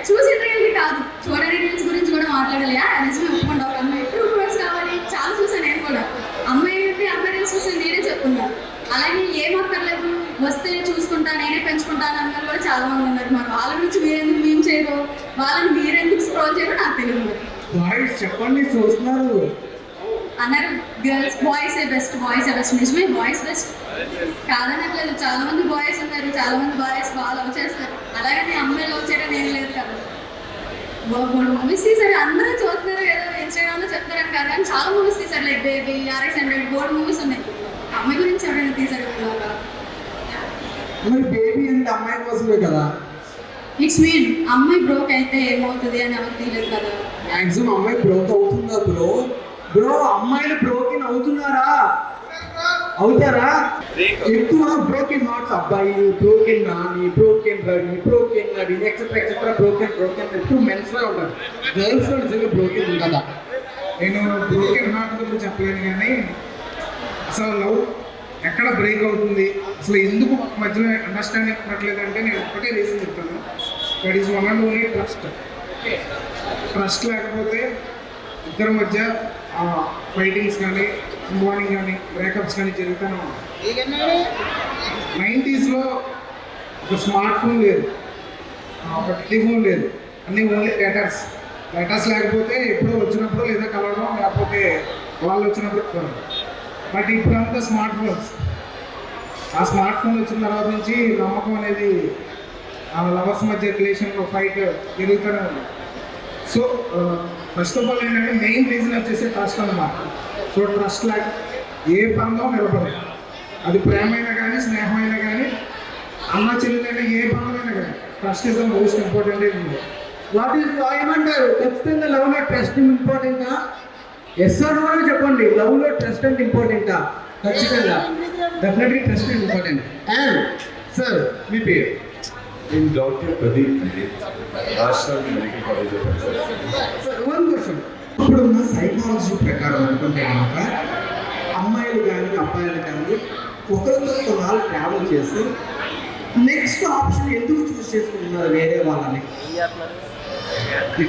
E: చూసిన రీల్కి కాదు, చూడని రీల్స్ గురించి కూడా మాట్లాడాలి. నిజమే, ఒప్పుకోండి. ఒక అమ్మాయి 2 crores కావాలి, చాలా చూసాను నేను కూడా. అమ్మాయి రీల్స్ చూసి నేనే చెప్తున్నాను. అలాగే ఏం అక్కర్లేదు, వస్తే చూసుకుంటా నేనే పెంచుకుంటాను అన్న కూడా చాలా మంది ఉన్నారు. మరి వాళ్ళ గురించి మీరెందుకు మేము చేయరు, వాళ్ళని మీరెందుకు స్క్రోల్ చేయరు నాకు తెలియదు. మరి
A: బాయ్స్ చెప్పండి, చూస్తున్నారు
E: అన్నారు గర్ల్స్ బాయ్సే బెస్ట్, నిజమే బాయ్స్ బెస్ట్ కాదనట్లేదు. చాలా మంది బాయ్స్ ఉన్నారు, చాలా మంది బాయ్స్ బాగా లవ్ చేస్తారు. అలాగని అమ్మాయి లవ్ చేయడం ఏం లేదు కదా. మూవీస్ తీసారు, అందరూ చూస్తున్నారు, ఏదో ఇన్స్టాగ్రామ్లో చెప్తారని కాదు, కానీ చాలా మూవీస్ తీసారు. Like baby, RX100 board movies ఉన్నాయి. అమ్మాయి గురించి ఎవరైనా తీసారు కదా.
A: మరి బేబీ అంటే అమ్మాయి కోసమే కదా.
E: ఇట్స్ మీన్ అమ్మాయి బ్రోక్ అయితే ఏమవుతుంది అని ఎవరు తీయలేదు కదా.
A: మ్యాక్సిమం అమ్మాయి బ్రోక్ అవుతుందా బ్రో అమ్మాయిలు బ్రోకిన్ అవుతారా? ఎక్కువ బ్రోకెన్ హార్ట్స్ అబ్బాయి, broken Nani, broken Ravi, broken Naveen etcetera broken ఎక్కువ మెన్స్ లో ఉంటారు. గర్ల్స్ లో నిజంగా బ్రోకెన్ ఉంటుందా?
C: నేను బ్రోకెన్ హార్ట్ గురించి చెప్పలేను, కానీ అసలు లవ్ ఎక్కడ బ్రేక్ అవుతుంది, అసలు ఎందుకు మధ్యలో అండర్స్టాండింగ్ ఉండట్లేదంటే నేను ఒకటే రీజన్ చెప్తాను. That is one and only trust లేకపోతే ఇద్దరి మధ్య ఫైటింగ్స్ కానీ, మార్నింగ్ కానీ, బ్రేకప్స్ కానీ జరుగుతూనే ఉంటాయి. 90s ఒక స్మార్ట్ ఫోన్ లేదు, ఒక టెలిఫోన్ లేదు, అన్నీ ఓన్లీ లెటర్స్ లేకపోతే ఎప్పుడో వచ్చినప్పుడు లేదా కలవడం, లేకపోతే వాళ్ళు వచ్చినప్పుడు కలవడం. బట్ ఇప్పుడంతా స్మార్ట్ ఫోన్స్. ఆ స్మార్ట్ ఫోన్ వచ్చిన తర్వాత నుంచి నమ్మకం అనేది లవర్స్ మధ్య రిలేషన్లో ఫైట్ జరుగుతూనే ఉంది. సో ఫస్ట్ ఆఫ్ ఆల్ ఏంటంటే మెయిన్ రీజన్ వచ్చేసి ట్రస్ట్ అన్నమాట. సో ట్రస్ట్ లేక ఏ బంధం నిలబడదు. అది ప్రేమైనా కానీ, స్నేహమైనా కానీ, అన్న చెల్లెలైనా, ఏ బంధమైనా కానీ trust is the most important.
A: ఏమంటారు? ఖచ్చితంగా లవ్ లో ట్రస్ట్ ఇంపార్టెంటా? ఎస్ ఆర్ నో చెప్పండి. లవ్ లో ట్రస్ట్ అంటే ఇంపార్టెంటా? ఖచ్చితంగా, definitely trust important. And sir మీ పేరు?
F: నేను డాక్టర్ ప్రదీప్ అండి, రాష్ట్రానికి medical college of
A: one question. ఇప్పుడున్న సైకాలజీ ప్రకారం అనుకుంటే కనుక అమ్మాయిలు కానీ అబ్బాయిలు కానీ ఒకరితో కొన్నాళ్ళు ట్రావెల్ చేసి నెక్స్ట్ ఆప్షన్ ఎందుకు చూస్ చేసుకుంటున్నారు వేరే వాళ్ళని?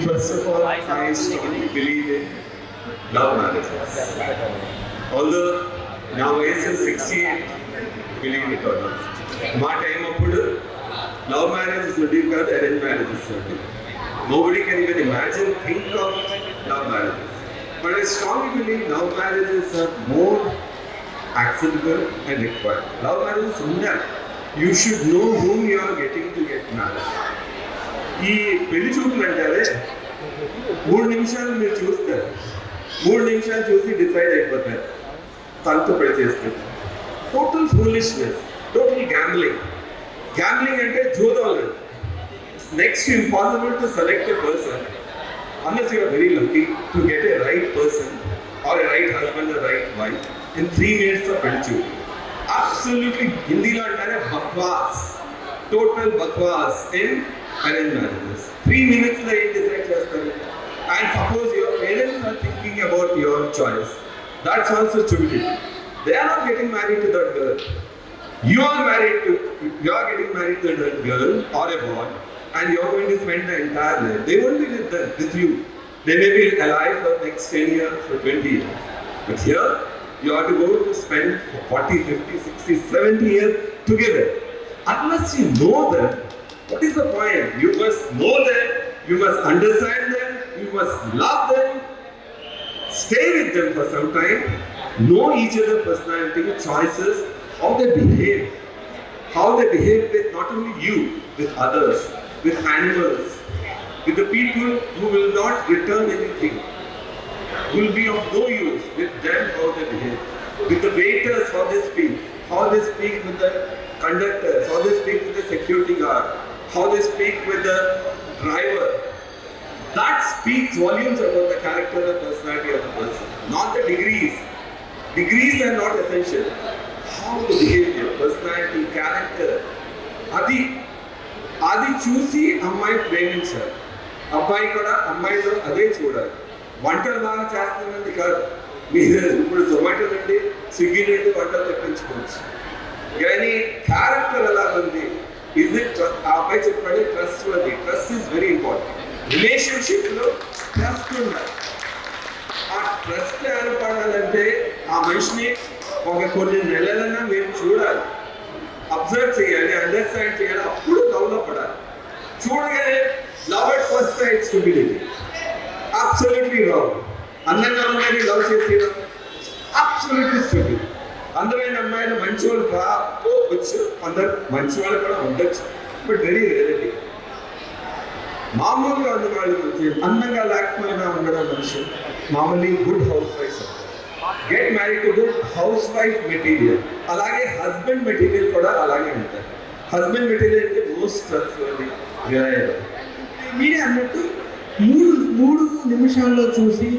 F: First of all, I strongly believe in love marriages. Although now age is 68, believe it or not. My time appudu love marriage is not good, arranged marriage is not good. Nobody can even imagine, think of love marriages. But I strongly believe love marriages are more acceptable and required. Love marriages unna. You should know whom you are getting to get married. ఈ పెళ్లి చూపులు అంటారే 3 నిమిషాలు మీరు చూస్తారు, 3 నిమిషాలు చూసి decide అయిపోతారు, తనతో పెళ్లి చేసుకుంటారు. టోటల్ ఫూలిష్నెస్, టోటల్ గ్యాంబ్లింగ్ అంటే జూదం. Next impossible to select a person unless you are very lucky to get a right person or a right husband or right wife in 3 minutes of పెళ్లి చూపు. absolutely హిందీలో అంటారే బక్వాస్, total bakwas in arrange marriages. 3 minutes లో ఏం decide చేస్తారు? And suppose your parents are thinking about your choice, that's also stupidity. They are not getting married to that girl. You are getting married to a girl or a boy, and you are going to spend the entire life. They won't be with you. They may be alive for the next 10 years or 20 years. But here, you are to go to spend 40, 50, 60, 70 years together. Unless you know them, what is the point? You must know them, you must understand them, you must love them, stay with them for some time, know each other's personality, choices, how they behave with not only you, with others, with animals, with the people who will not return anything, who will be of no use. With them, how they behave, with the waiters, how they speak with the conductors, how they speak with the security guard, how they speak with the driver. That speaks volumes about the character and personality of the person, not the degrees. Degrees are not essential. How the behavior, personality, character, అది చూసి అమ్మాయి ప్రేమించాలి, అబ్బాయి కూడా అమ్మాయిలో అదే చూడాలి. వంటలు బాగా చేస్తున్నది కాదు, మీరు ఇప్పుడు జొమాటో నుండి స్విగ్గీ నుండి వంటలు తెప్పించుకోవచ్చు, కానీ క్యారెక్టర్ ఎలా ఉంది, ఇజ్ ఇట్, ఆ అబ్బాయి చెప్పాడు ట్రస్ట్ ఉంది. Trust is very important. రిలేషన్షిప్లో ట్రస్ట్ ఉండాలి. ఆ ట్రస్ట్ ఏర్పడాలంటే ఆ మనిషిని ఒక కొన్ని నెలలైనా మీరు చూడాలి, అబ్జర్వ్ చేయాలి, అండర్స్టాండ్ చేయాలి, అప్పుడు లవ్లో పడాలి. చూడగానే love at first sight stupidity, absolutely wrong. అందంగా అమ్మాయిని లవ్ చేసేయడం అబ్సల్యూట్లీ స్టూపిడ్. అందమైన అమ్మాయిలు మంచి వాళ్ళు కావచ్చు, అందరు మంచి వాళ్ళు కూడా ఉండొచ్చు, బట్ వెరీ రేరిటీ. మామూలుగా ఉన్న వాళ్ళు అందంగా లేకపోయినా ఉండడం మనిషి మామూలు good house wife. Get married to good house wife material. అలాగే హస్బెండ్ మెటీరియల్ కూడా అలాగే ఉంటుంది. హస్బెండ్ మెటీరియల్ అంటే మోస్ట్ ట్రస్ట్వర్ది, రిలయబుల్.
A: మీరే అన్నట్టు మూడు నిమిషాల్లో చూసి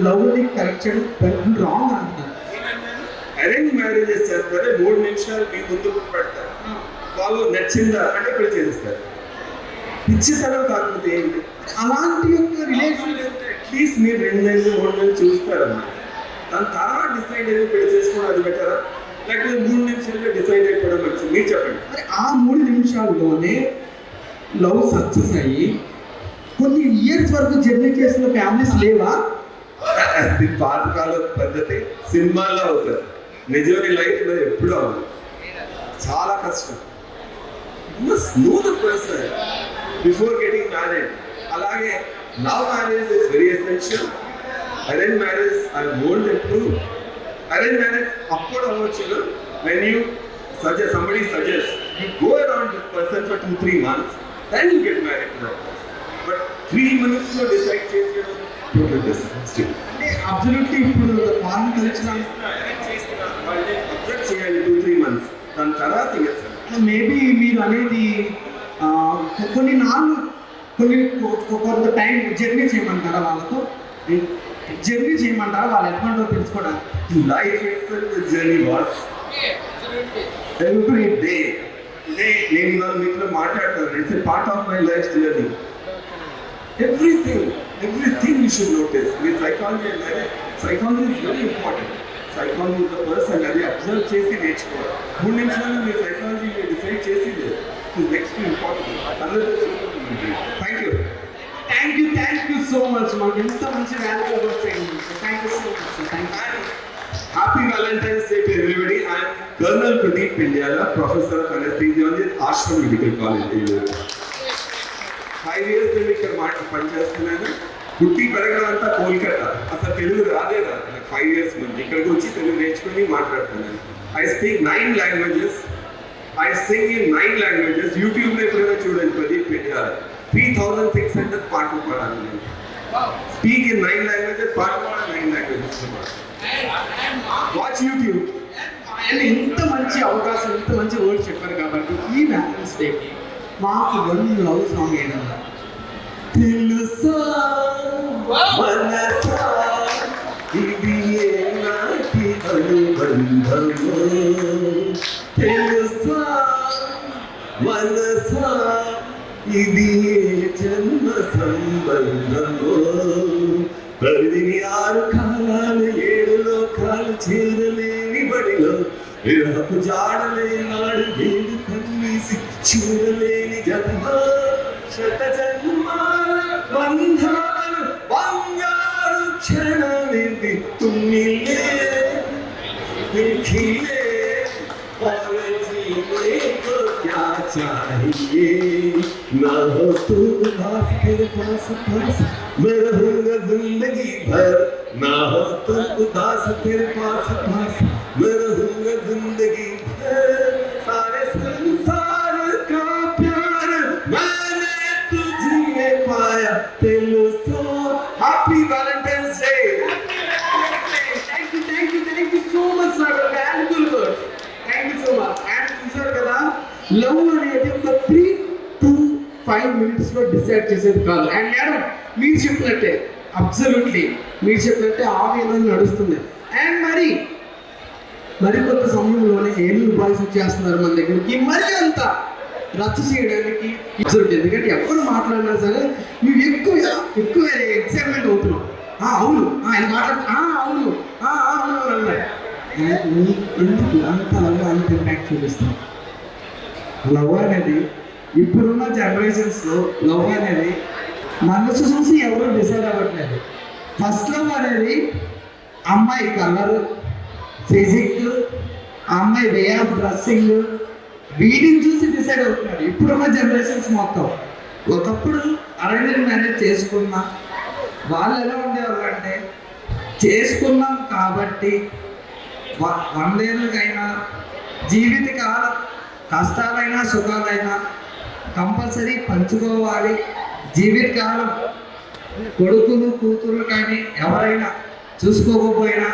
A: లవ్ని కరెక్ట్ చేయడం రాంగ్ అంటున్నారు.
F: అరేంజ్ మ్యారేజెస్ చేస్తారు, 3 నిమిషాలు మీ ముందు పెడతారు, వాళ్ళు నచ్చిందా అంటే పెళ్లి చేస్తారు. పిచ్చితనం కాకపోతే ఏంటి?
A: అలాంటి యొక్క రిలేషన్
F: అట్లీస్ట్ మీరు 2 నెలలు 3 నెలలు చూస్తారన్నమాట. దాని తర్వాత డిసైడ్ అయ్యి పెళ్లి చేసుకోవడం అది బెటరా, లేకపోతే 3 నిమిషాల్లో డిసైడ్ అయిపోవడం మంచిది? మీరు చెప్పండి.
A: మరి ఆ 3 నిమిషాల్లోనే లవ్ సక్సెస్ అయ్యి కొన్ని ఇయర్స్ వరకు జర్నీ చేసిన ఫ్యామిలీస్ లేవా?
F: అది పాతకాల పద్ధతి, సినిమాల్లో అవుతుంది, నిజమైన లైఫ్లో ఎప్పుడూ అవ్వదు. చాలా కష్టం. You must know the person before getting married. అలాగే love marriage is very essential. Arranged marriage are more than true. Arranged marriage అప్పుడు అవ్వచ్చు when you suggest, somebody suggests, you go around this person for 2-3 months, then you get married to that person. But 3 minutes లో decide చేసేయడం total disaster.
A: అంటే absolutely ఇప్పుడు foreign culture
F: observe చేయాలి 2-3 months, దాని తర్వాత చేస్తాను.
A: మేబీ మీరు అనేది కొన్ని నాళ్ళు కొంత టైం జర్నీ చేయమంటారా వాళ్ళతో? జర్నీ చేయమంటారా వాళ్ళు ఎట్లాంటో తెలుసుకోవడానికి?
F: Life itself is journey was. Every day నేను ఇవాళ మీతో మాట్లాడతాను. It's a part of my life journey. Everything you should notice. With psychology and marriage, psychology is very important. Psychology of the person, అది observe చేసి నేర్చుకోవాలి. 3 నిమిషాలు మీరు psychology decide చేసి next important. Thank you so much. మాకు ఎంత మంచి valuable thank you so much. Happy valentine's day to everybody. I'm colonel Pradeep Pindiyala, professor of anaesthesiology at Asram medical college. 5 years నేను ఇక్కడ పనిచేస్తున్నాను. పుట్టి పెరగడం అంతా కోల్కతా, అసలు తెలుగు రాదు. 5 years ముందు ఇక్కడికి వచ్చి తెలుగు నేర్చుకుని మాట్లాడుతున్నాను. I speak 9 languages. I sing in 9 languages. యూట్యూబ్లో ఎప్పుడైనా చూడండి ప్రదీప్ పిండియాల, 3600 పాటలు పాడాలి నేను. స్పీక్ ఇన్ 9 languages, పాటలు పాడాలి 9 languages. Watch YouTube.
A: అండ్ ఇంత మంచి అవకాశం, ఇంత మంచి వర్డ్ చెప్పారు కాబట్టి ఈ వ్యాలెంటైన్స్ డేకి మాకు 1 లవ్ సాంగ్ ఏదన్నా
F: తెలుసా మనసా ఇది ఏ నాటి అనుబంధం. బంధము తెలుసా మనసా ఇది ఏ జన్మ సంబంధము 16 కాలాలు 7 లోకాలు చేరలేని బడిలో విరహపు జాడలే నాడు వేడు కన్నీసి చూడలేని జన్మ శత జన్మాల బంధాలు బంగారు క్షణమిది తుమ్మిలే खिले और जीने को क्या चाहिए ना हो तू उदास तेरे पास पास मैं रहूंगा जिंदगी भर ना हो तू उदास तेरे पास पास मैं रहूंगा जिंदगी भर सारे संसार का प्यार मैंने तुझ में पाया तेरे so happy Valentine's day
A: thank you so much sir. Valuable word. Thank you so much. And చూసారు కదా, లవ్ అనేది ఒక 3 to 5 minutes లో డిసైడ్ చేసేది కాదు. అండ్ మేడం మీరు చెప్పినట్టే, అబ్సల్యూట్లీ మీరు చెప్పినట్టే ఆ వేలో నడుస్తుంది. అండ్ మరి కొంత సమయంలోనే ఏలూరు బాయ్స్ వచ్చేస్తున్నారు మన దగ్గరికి, మరి అంత రచ్చ చేయడానికి. ఎందుకంటే ఎవరు మాట్లాడినా సరే మేము ఎక్కువ ఎక్సైట్మెంట్ అవుతున్నాం. అవును ఆయన అవును అవును అన్నారు. ఎందుకు అంత ఇంపాక్ట్ చూపిస్తాం? లవ్ అనేది ఇప్పుడున్న జనరేషన్స్లో లవ్ అనేది మనసు చూసి ఎవరు డిసైడ్ అవ్వట్లేదు. ఫస్ట్ లవ్ అనేది అమ్మాయి కలర్, ఫిజిక్, అమ్మాయి వే ఆఫ్ డ్రెస్సింగ్, వీటిని చూసి డిసైడ్ అవుతున్నారు ఇప్పుడున్న జనరేషన్స్ మొత్తం. ఒకప్పుడు అరేంజ్డ్ మ్యారేజ్ చేసుకున్నా వాళ్ళు ఎలా ఉండేవాళ్ళు అంటే, చేసుకున్నాం కాబట్టి 100 ఏళ్ళకైనా జీవితకాలం కష్టాలైనా సుఖాలైనా కంపల్సరీ పంచుకోవాలి. జీవితకాలం కొడుకులు కూతురు కానీ ఎవరైనా చూసుకోకపోయినా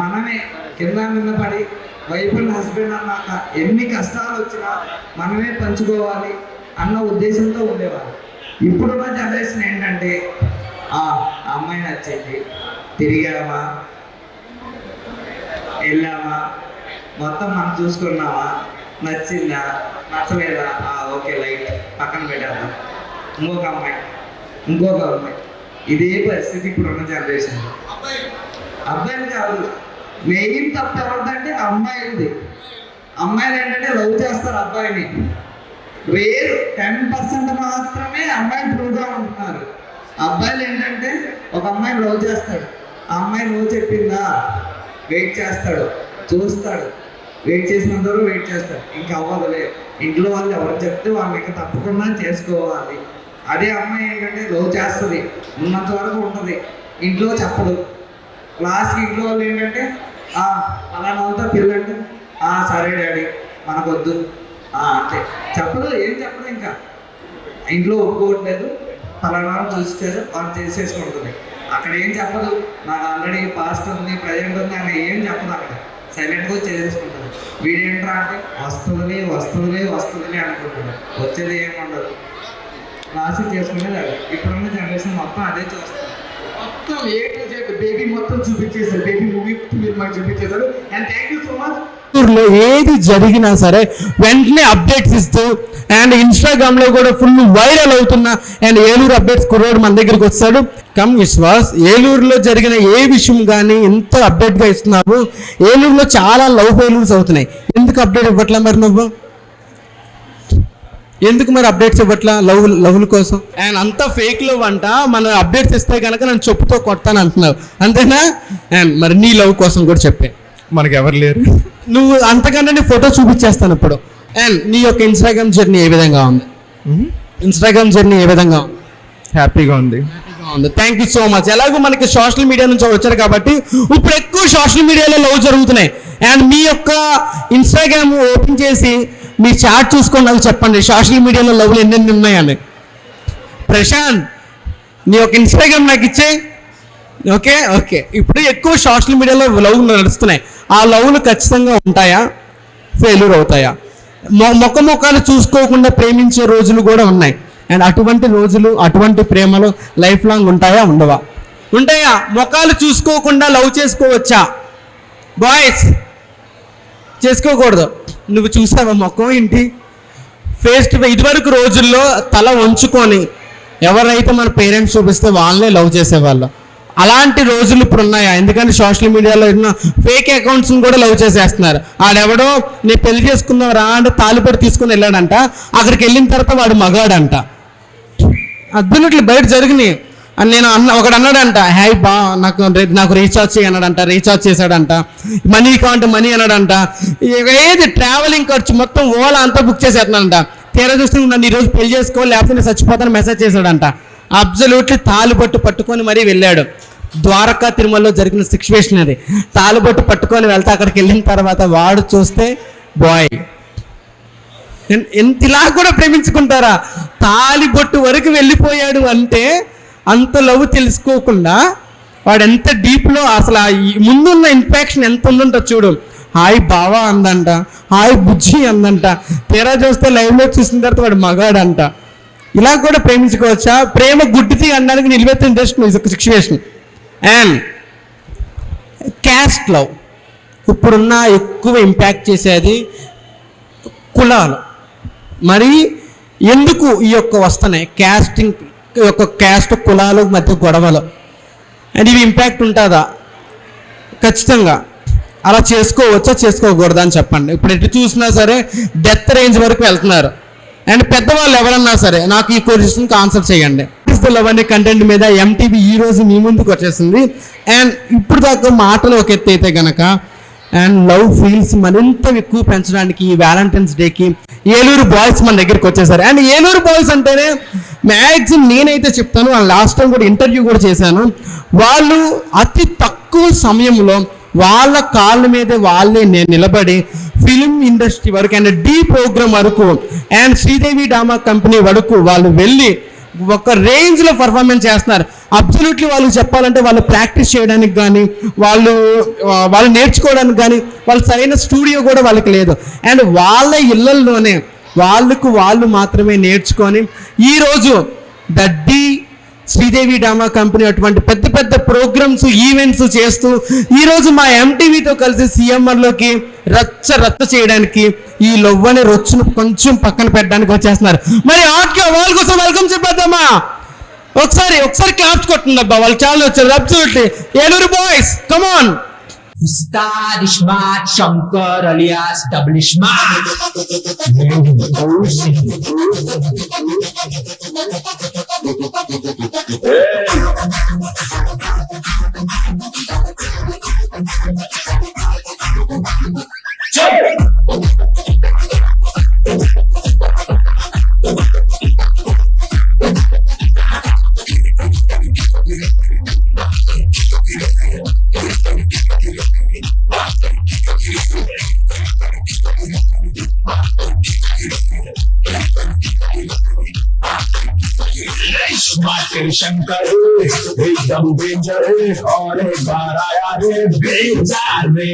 A: మనమే కింద మీద పడి వైఫ్ అండ్ హస్బెండ్ అన్నాక ఎన్ని కష్టాలు వచ్చినా మనమే పంచుకోవాలి అన్న ఉద్దేశంతో ఉండేవాళ్ళు. ఇప్పుడున్న జనరేషన్ ఏంటంటే, అమ్మాయి నచ్చింది, తిరిగామా, వెళ్ళామా, మొత్తం మనం చూసుకున్నామా, నచ్చిందా, నచ్చలేదా, ఓకే లైట్ పక్కన పెట్టేద్దాం, ఇంకొక అమ్మాయి. ఇదే పరిస్థితి ఇప్పుడున్న జనరేషన్లో. అబ్బాయిలు కాదు, మెయిన్ తప్పు ఎవరిదంటే అమ్మాయిలది. అమ్మాయిలు ఏంటంటే లవ్ చేస్తారు అబ్బాయిని, రేర్ 10% మాత్రమే అమ్మాయిలు ట్రూగా ఉంటున్నారు. అబ్బాయిలు ఏంటంటే ఒక అమ్మాయిని లవ్ చేస్తాడు, ఆ అమ్మాయి లవ్ చెప్పిందా వెయిట్ చేస్తాడు, చూస్తాడు, వెయిట్ చేసినంత వరకు వెయిట్ చేస్తాడు, ఇంకా అవ్వదులే, ఇంట్లో వాళ్ళు ఎవరు చెప్తే వాళ్ళకి తప్పకుండా చేసుకోవాలి. అదే అమ్మాయి ఏంటంటే లవ్ చేస్తుంది, ఉన్నంత వరకు ఉంటుంది, ఇంట్లో చెప్పదు. లాస్ట్కి ఇంట్లో వాళ్ళు ఏంటంటే అలానే వాళ్ళతో పిల్లంటే సరే డాడీ మనకొద్దు అంతే, చెప్పదు, ఏం చెప్పదు. ఇంకా ఇంట్లో ఒప్పుకోవట్లేదు, ఫలానా చూసేసారు వాళ్ళు చేసేసుకుంటుంది. అక్కడ ఏం చెప్పదు, నాకు ఆల్రెడీ పాస్ట్ ఉంది ప్రజెంట్ ఉంది అని ఏం చెప్పదు. అక్కడ సైలెంట్గా చేసేసుకుంటుంది. వీడేంట్రా అంటే వస్తుందిలే అనుకుంటుంది, వచ్చేది ఏమి ఉండదు, లాస్ట్ చేసుకునేది అది. ఇప్పుడున్న జనరేషన్ మొత్తం అదే చూస్తుంది. మొత్తం ఏ టు జెడ్ బేబీ మొత్తం చూపించేశారు, బేబీ మూవీ మాకు చూపించేశారు. And thank you so much.
G: ఏది జరిగినా సరే వెంటనే అప్డేట్స్ ఇస్తూ అండ్ ఇన్స్టాగ్రామ్లో కూడా ఫుల్ వైరల్ అవుతున్న అండ్ ఏలూరు అప్డేట్స్ కుర్రోడు మన దగ్గరికి వస్తాడు. కమ్ విశ్వాస్, ఏలూరులో జరిగిన ఏ విషయం కానీ ఎంత అప్డేట్గా ఇస్తున్నావు? ఏలూరులో చాలా లవ్ ఫెయిల్యూర్స్ అవుతున్నాయి, ఎందుకు అప్డేట్ ఇవ్వట్లా మరి నువ్వు? ఎందుకు మరి అప్డేట్స్ ఇవ్వట్లా లవ్ల కోసం? అండ్ అంతా ఫేక్ లవ్ అంట, మన అప్డేట్స్ ఇస్తే కనుక నేను చెప్పుతో కొడతాను అంటున్నావు, అంతేనా? అండ్ మరి నీ లవ్ కోసం కూడా చెప్పే,
H: మనకి ఎవరు లేరు,
G: నువ్వు అంతకంటే నీ ఫోటో చూపించేస్తాను ఇప్పుడు. అండ్ నీ యొక్క ఇన్స్టాగ్రామ్ జర్నీ ఏ విధంగా ఉంది? ఇన్స్టాగ్రామ్ జర్నీ ఏ విధంగా ఉంది?
H: హ్యాపీగా ఉంది.
G: Thank you so much. ఎలాగో మనకి సోషల్ మీడియా నుంచి వచ్చారు కాబట్టి ఇప్పుడు ఎక్కువ సోషల్ మీడియాలో లవ్ జరుగుతున్నాయి. అండ్ మీ యొక్క ఇన్స్టాగ్రామ్ ఓపెన్ చేసి మీ చాట్ చూసుకొని నాకు చెప్పండి, సోషల్ మీడియాలో లవ్లు ఎన్నెన్ని ఉన్నాయని. ప్రశాంత్, నీ యొక్క ఇన్స్టాగ్రామ్ నాకు ఇచ్చే. ఓకే ఇప్పుడు ఎక్కువ సోషల్ మీడియాలో లవ్ నడుస్తున్నాయి, ఆ లవ్లు ఖచ్చితంగా ఉంటాయా, ఫెయిల్యూర్ అవుతాయా? మొక్కలు చూసుకోకుండా ప్రేమించే రోజులు కూడా ఉన్నాయి. అండ్ అటువంటి రోజులు, అటువంటి ప్రేమలు లైఫ్ లాంగ్ ఉంటాయా, ఉండవా? ఉంటాయా? మొక్కలు చూసుకోకుండా లవ్ చేసుకోవచ్చా? బాయ్స్ చేసుకోకూడదు. నువ్వు చూసావా మొక్కం ఏంటి? ఫేస్ టు ఫేస్ ఇదివరకు రోజుల్లో తల వంచుకొని ఎవరైతే మన పేరెంట్స్ చూపిస్తే వాళ్ళనే లవ్ చేసేవాళ్ళు. అలాంటి రోజులు ఇప్పుడు ఉన్నాయా? ఎందుకంటే సోషల్ మీడియాలో ఉన్న ఫేక్ అకౌంట్స్ని కూడా లవ్ చేసేస్తున్నారు. ఆడెవడో నేను పెళ్లి చేసుకుందాం రా అంటే తాలిపడి తీసుకుని వెళ్ళాడంట. అక్కడికి వెళ్ళిన తర్వాత వాడు మగాడంట. అద్భుతలు బయట జరిగినాయి. నేను ఒకడు అన్నాడంట, హాయ్ బా నాకు రీఛార్జ్ చేయి అన్నాడంట. రీఛార్జ్ చేశాడంట. మనీ కావాలంటే మనీ అన్నాడంట. ఏది ట్రావెలింగ్ ఖర్చు మొత్తం ఓలా అంతా బుక్ చేసేస్తున్నాడంట. తీరా చూస్తే నన్ను ఈరోజు పెళ్లి చేసుకోవాలి లేకపోతే నేను చచ్చిపోతాను మెసేజ్ చేశాడంట. అబ్జల్యూట్లీ తాలుబొట్టు పట్టుకొని మరీ వెళ్ళాడు. ద్వారకా తిరుమలలో జరిగిన సిచ్యువేషన్ అది. తాలుబొట్టు పట్టుకొని వెళ్తే అక్కడికి వెళ్ళిన తర్వాత వాడు చూస్తే బాయ్. ఇలా కూడా ప్రేమించుకుంటారా? తాలిబొట్టు వరకు వెళ్ళిపోయాడు అంటే అంత లవ్ తెలుసుకోకుండా వాడు ఎంత డీప్లో అసలు ముందున్న ఇంపాక్షన్ ఎంత ఉందంట చూడు. హాయ్ బావా అందంట, హాయ్ బుజ్జి అందంట. తీరా చూస్తే లైవ్లో చూసిన తర్వాత వాడు మగాడంట. ఇలా కూడా ప్రేమించుకోవచ్చా? ప్రేమ గుడ్డిది అనడానికి నిలబెత్తిన just situation. And caste love ఇప్పుడున్న ఎక్కువ ఇంపాక్ట్ చేసేది కులాలు. మరి ఎందుకు ఈ యొక్క వస్తున్నాయి క్యాస్టింగ్ యొక్క క్యాస్ట్ కులాలు మధ్య గొడవలు? అండ్ ఇవి ఇంపాక్ట్ ఉంటుందా? ఖచ్చితంగా. అలా చేసుకోవచ్చా చేసుకోకూడదా అని చెప్పండి. ఇప్పుడు ఎటు చూసినా సరే డెత్ రేంజ్ వరకు వెళ్తున్నారు. అండ్ పెద్దవాళ్ళు ఎవరన్నా సరే నాకు ఈ క్వశ్చన్కి ఆన్సర్ చేయండి. లవ్ అనే కంటెంట్ మీద ఎంటీవీ ఈ రోజు మీ ముందుకు వచ్చేసింది. అండ్ ఇప్పుడు దాకా మాటలు ఒక ఎత్తు అయితే కనుక అండ్ లవ్ ఫీల్స్ మరింత ఎక్కువ పెంచడానికి ఈ వ్యాలంటైన్స్ డేకి ఏలూరు బాయ్స్ మన దగ్గరికి వచ్చేసారు. అండ్ ఏలూరు బాయ్స్ అంటేనే మ్యాక్సిమం నేనైతే చెప్తాను, లాస్ట్ టైం కూడా ఇంటర్వ్యూ కూడా చేశాను, వాళ్ళు అతి తక్కువ సమయంలో వాళ్ళ కాళ్ళ మీద వాళ్ళే నిలబడి ఫిలిం ఇండస్ట్రీ వరకు అండ్ డి ప్రోగ్రామ్ వరకు అండ్ శ్రీదేవి డ్రామా కంపెనీ వరకు వాళ్ళు వెళ్ళి ఒక రేంజ్లో పర్ఫార్మెన్స్ చేస్తున్నారు. అబ్సల్యూట్లీ వాళ్ళు చెప్పాలంటే వాళ్ళు ప్రాక్టీస్ చేయడానికి కానీ వాళ్ళు నేర్చుకోవడానికి కానీ వాళ్ళు సరైన స్టూడియో కూడా వాళ్ళకి లేదు. అండ్ వాళ్ళ ఇళ్లల్లోనే వాళ్ళు మాత్రమే నేర్చుకొని ఈరోజు the the Sridevi drama company అటువంటి పెద్ద పెద్ద ప్రోగ్రామ్స్ ఈవెంట్స్ చేస్తూ ఈరోజు మా ఎంటీవీతో కలిసి సిఎంఆర్లోకి రచ్చ చేయడానికి ఈ లవ్వని రొచ్చును కొంచెం పక్కన పెట్టడానికి వచ్చేస్తున్నారు. మరి వాళ్ళ కోసం వెల్కమ్ చెప్పేద్దామా? ఒకసారి క్లాప్స్ కొట్టింది అబ్బా, వాళ్ళు చాలా వచ్చారు. Absolutely Eluru boys, come on.
I: Ustad Ishmat Shankar alias Double Ishmat. Shankar एकदम डेंजर और एक बार आया रे बेजार रे.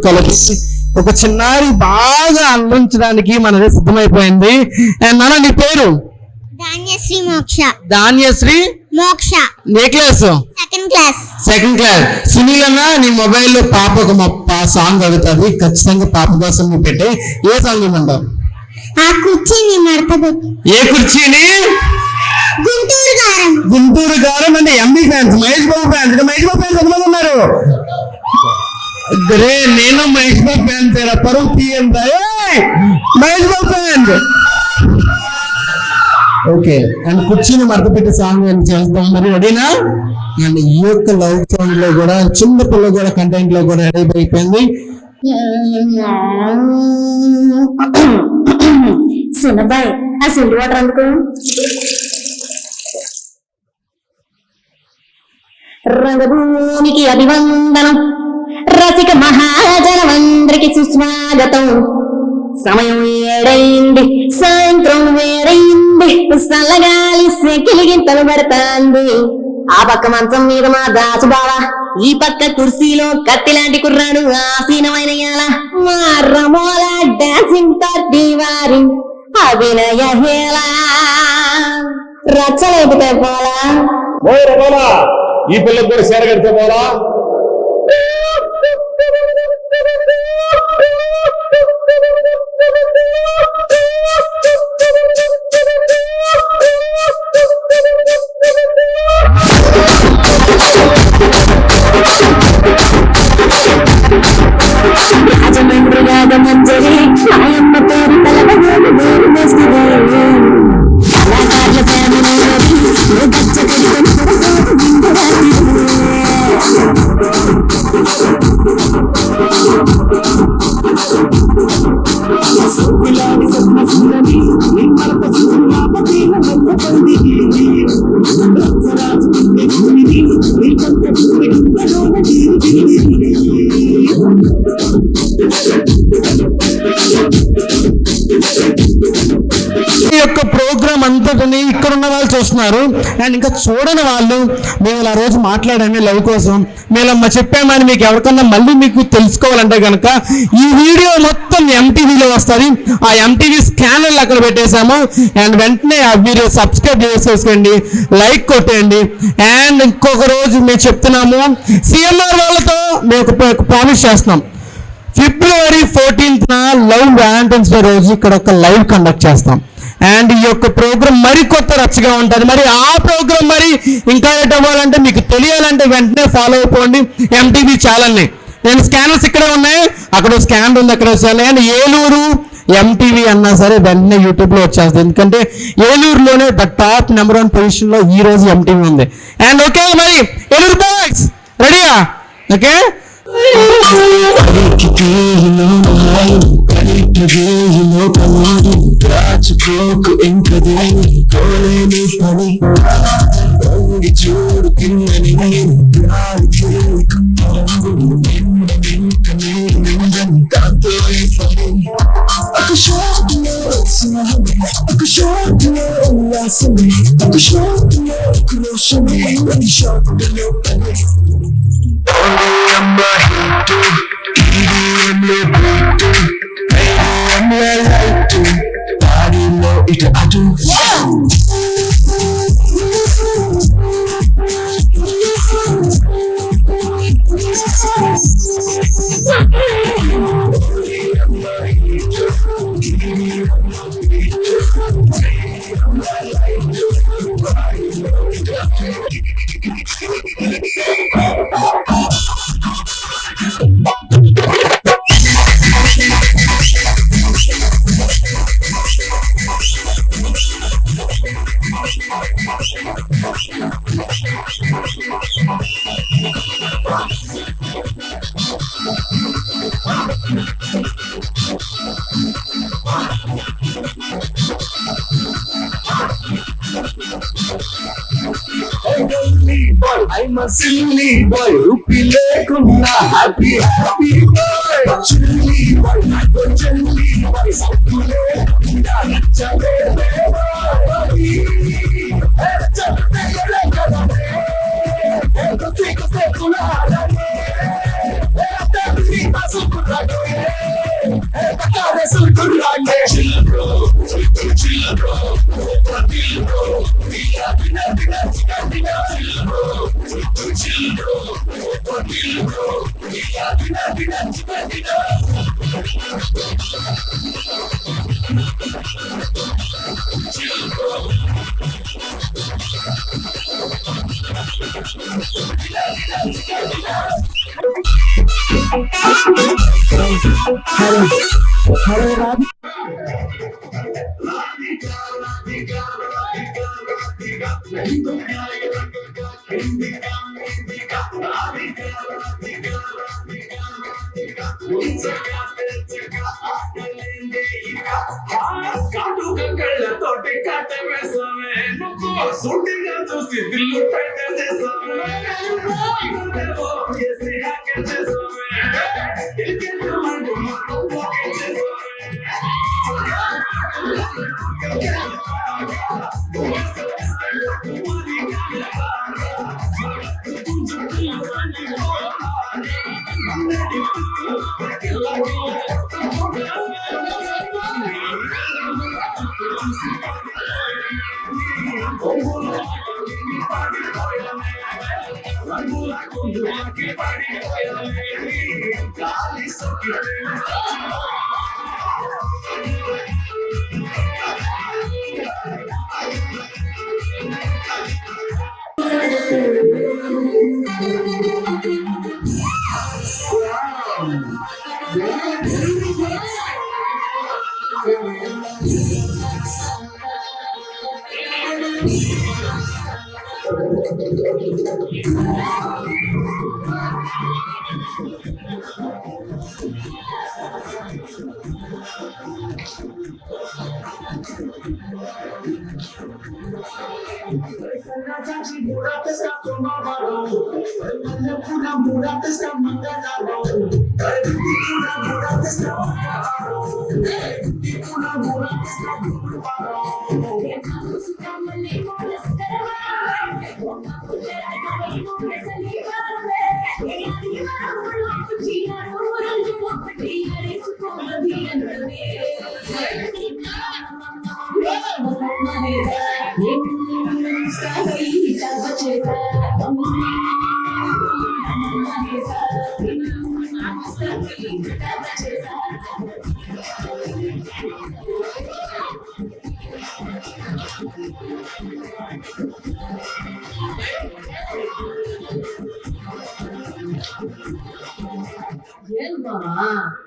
G: కలిపి ఒక చిన్నారి బాగా అందించడానికి మనది సిద్ధమైపోయింది. అండ్ నాన్న నీ పేరు?
J: ధాన్యశ్రీ మోక్ష.
G: ధాన్యశ్రీ
J: మోక్ష.
G: ఏ క్లాస్?
J: Second class.
G: సునీల్ అన్న నీ మొబైల్లో పాప ఒక సాంగ్ అడుగుతుంది, ఖచ్చితంగా పాప కోసం నువ్వు పెట్టే. ఏ సాంగ్ ఇవ్వమంటావు?
J: ఆ కుర్చీని మడతపెట్టు.
G: ఏ కుర్చీని?
J: గుంటూరు గారం.
G: గుంటూరు గారం అంటే MB fans, Mahesh Babu fans. Mahesh Babu fans ఎంతమంది ఉన్నారు? నేను మహేష్ బాబు ఫ్యాన్. తెరా పరువు తీయంత Mahesh Babu fan. Okay, and కుర్చీని మడత పెట్టి సాంగ్ చేస్తాం. మరి రెడీనా? అండ్ ఈ యొక్క లవ్ సాంగ్ లో కూడా చిన్న పిల్ల కూడా కంటెంట్ లో కూడా రెడీ అయిపోయింది.
J: సునబాయ్ ఆ సుండి వాటర్ అందుకు. రంగభూమికి అభివందనం, రసిక మహాజనమందరికి సుస్వాగతం. సమయం 7 సాయంత్రం వేరైంది, చల్లగాలి సెకిలిగింతలు పడతాంది. ఆ పక్క మంచం మీద మా దాసు బావ, ఈ పక్క కుర్సీలో కత్తిలాంటి కుర్రాడు ఆసీనమైన యాల. మా రమోల డాన్సింగ్ పార్టీ వారి అభినయ హేళ. రచ్చలేపితే పోలా
I: ఈ పిల్లకి కూడా సేరగడితే పోలా.
J: మంజరి ఆయమ్మ పేరు తలపగోడు వేరు వేస్తుంది. కళాకారుల
G: ఈ యొక్క ప్రోగ్రామ్ అంతటిని ఇక్కడ ఉన్న వాళ్ళు చూస్తున్నారు. అండ్ ఇంకా చూడని వాళ్ళు, మేము ఇలా రోజు మాట్లాడండి లవ్ కోసం, మేము చెప్పామని మీకు ఎవరికన్నా మళ్ళీ మీకు తెలుసుకోవాలంటే కనుక ఈ వీడియో మొత్తం ఎంటీవీలో వస్తుంది. ఆ ఎంటీవీ స్కానర్లు అక్కడ పెట్టేశాము. అండ్ వెంటనే ఆ వీడియో సబ్స్క్రైబ్ చేసేసుకోండి, లైక్ కొట్టండి. అండ్ ఇంకొక రోజు మేము చెప్తున్నాము, సిఎంఆర్ వాళ్ళతో మేము ఒక ప్రామిస్ చేస్తున్నాం. February 14th love Valentine's day రోజు ఇక్కడ ఒక లైవ్ కండక్ట్ చేస్తాం. అండ్ ఈ యొక్క ప్రోగ్రామ్ మరి కొత్త రచ్చగా ఉంటుంది. మరి ఆ ప్రోగ్రామ్ మరి ఇంకా ఏట్ అవ్వాలంటే, మీకు తెలియాలంటే వెంటనే ఫాలో అయిపోండి ఎంటీవీ ఛానల్ని. నేను స్కానర్స్ ఇక్కడే ఉన్నాయి, అక్కడ స్కానర్ ఉంది, అక్కడ వచ్చాను. అండ్ ఏలూరు ఎంటీవీ అన్నా సరే వెంటనే యూట్యూబ్లో వచ్చేస్తుంది. ఎందుకంటే ఏలూరులోనే ద టాప్ #1 పొజిషన్లో ఈ రోజు ఎంటీవీ ఉంది. అండ్ ఓకే మరి ఏలూరు బాయ్స్ రెడీయా? ఓకే
I: రాచుకోకు ఇంకదే కోలేని పని చూడు కిందని దాంతో ఒక షాట్లో ఒక షాట్లో ఉల్లాసమే ఒక షాట్లో క్రోషమే ఒక షాట్లో పని అమ్మ హిట్ టీవీఎంలో బీట్ రేడియంలో లైట్ పాడిలో ఇటు అటు I'm a silly boy, rupee లేకున్నా happy happy boy. Chilly boy, I'm jelly boy, సబ్బు లేకున్నా నచ్చలే boy. చెప్తే కదనే, ఎంతసేపు సేపులాడనే, ఎంతసేపు పసుపులాడనే, ఎంతకాలే సుల్కులాడే. Chill bro, chill bro, chill bro, via vina vina vina chill bro, chill bro, chill bro, via vina vina vina. Chill bro. కళ్ళతోటి కట్ట వేసామే నువ్వు సూటిగా చూసి దిల్లు పెట్టేసామే చేసి హ్యాకెట్ చేసామే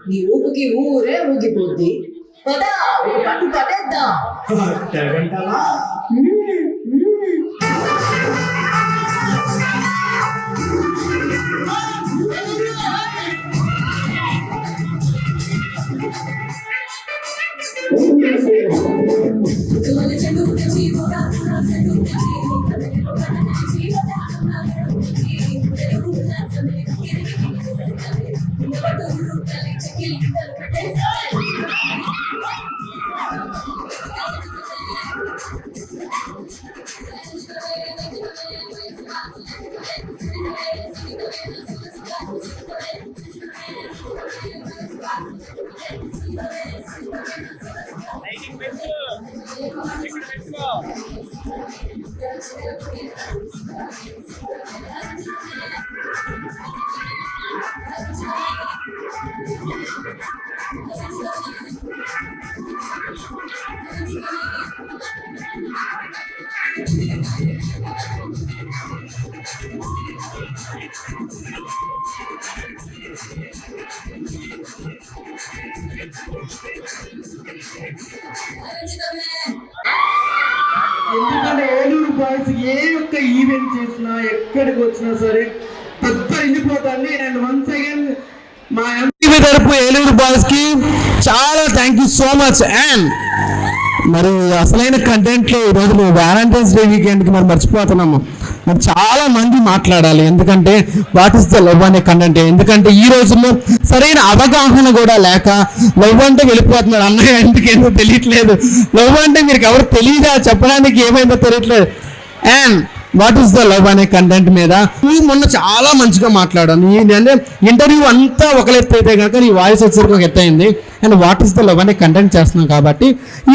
K: నీ ఊపుకి ఊరే ఊగిపోద్ది.
A: అట్టగంటలా? ఎందుకంటే ఏలూరు బాయ్స్ ఏ ఒక్క ఈవెంట్ చేసినా ఎక్కడికి వచ్చినా సరే పెద్ద వెళ్ళిపోతుంది. అండ్ వన్స్ అగైన్ మా ఎంపీ తరపు ఏలూరు బాయ్స్ కి చాలా thank you so much. And మరి అసలైన కంటెంట్ లో ఈరోజు వ్యాలంటైన్స్ డే వీకెండ్ కి మరి మర్చిపోతున్నాము. మరి చాలా మంది మాట్లాడాలి, ఎందుకంటే వాట్ ఈస్ ద లవ్ అనే కంటెంట్. ఎందుకంటే ఈ రోజుల్లో సరైన అవగాహన కూడా లేక లవ్ అంటే వెళ్ళిపోతున్నాడు. అన్నయ్య ఎందుకేందో తెలియట్లేదు, లవ్ అంటే మీరు ఎవరు తెలియదా చెప్పడానికి ఏమైందో తెలియట్లేదు. And what is the love అనే కంటెంట్ మీద మొన్న చాలా మంచిగా మాట్లాడాను. అంటే ఇంటర్వ్యూ అంతా ఒక ఎత్తు అయితే కనుక నీ వాయిస్ వచ్చేసరికి ఒక ఎత్తు అయింది. And what is the love అనే కంటెంట్ చేస్తున్నాం కాబట్టి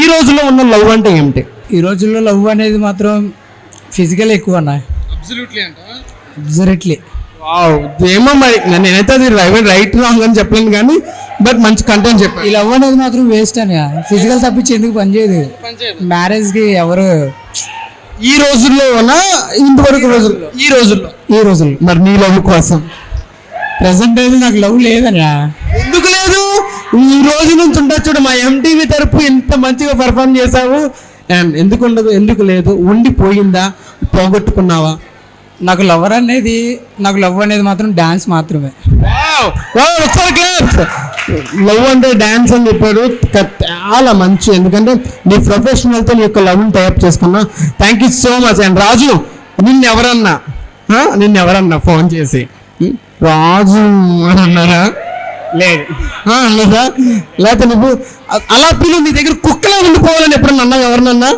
A: ఈ రోజుల్లో ఉన్న లవ్ అంటే ఏమిటి?
K: ఈ రోజుల్లో లవ్ అనేది మాత్రం ఫిజికల్ ఎక్కువ అన్న. అబ్సల్యూట్లీ
G: ఏమో మరి నేనైతే అది రైట్ రాంగ్ అని చెప్పలేను కానీ బట్ మంచి కంటెంట్ చెప్పాను.
K: ఈ లవ్ అనేది మాత్రం వేస్ట్ అని. ఫిజికల్ తప్పించి ఎందుకు పనిచేయదు మ్యారేజ్కి ఎవరు
G: ఈ రోజుల్లో ఇంతవరకు రోజుల్లో ఈ రోజుల్లో మరి నీ లవ్ కోసం
K: ప్రెసెంట్ అయితే నాకు లవ్ లేదని.
G: ఎందుకు లేదు? ఈ రోజు నుంచి ఉంటుంది చూడు, మా ఎంటీవీ తరపు ఎంత మంచిగా పర్ఫామ్ చేసావు. అండ్ ఎందుకు ఉండదు, ఎందుకు లేదు? ఉండిపోయిందా, పోగొట్టుకున్నావా?
K: నాకు లవ్ అనేది మాత్రం డాన్స్ మాత్రమే.
G: లవ్ అంటే డాన్స్ అని చెప్పాడు, చాలా మంచి. ఎందుకంటే నీ ప్రొఫెషనల్తో నీ యొక్క లవ్ని టైప్ చేసుకున్నా. Thank you so much. And Raju నిన్నెవరన్నా ఫోన్ చేసి రాజు అని అన్నారా? లేదు అన్నదా? లేకపోతే నువ్వు అలా పిల్లలు నీ దగ్గర కుక్కలా ఉండిపోవాలని ఎప్పుడన్నా అన్నావు? ఎవరినన్నా?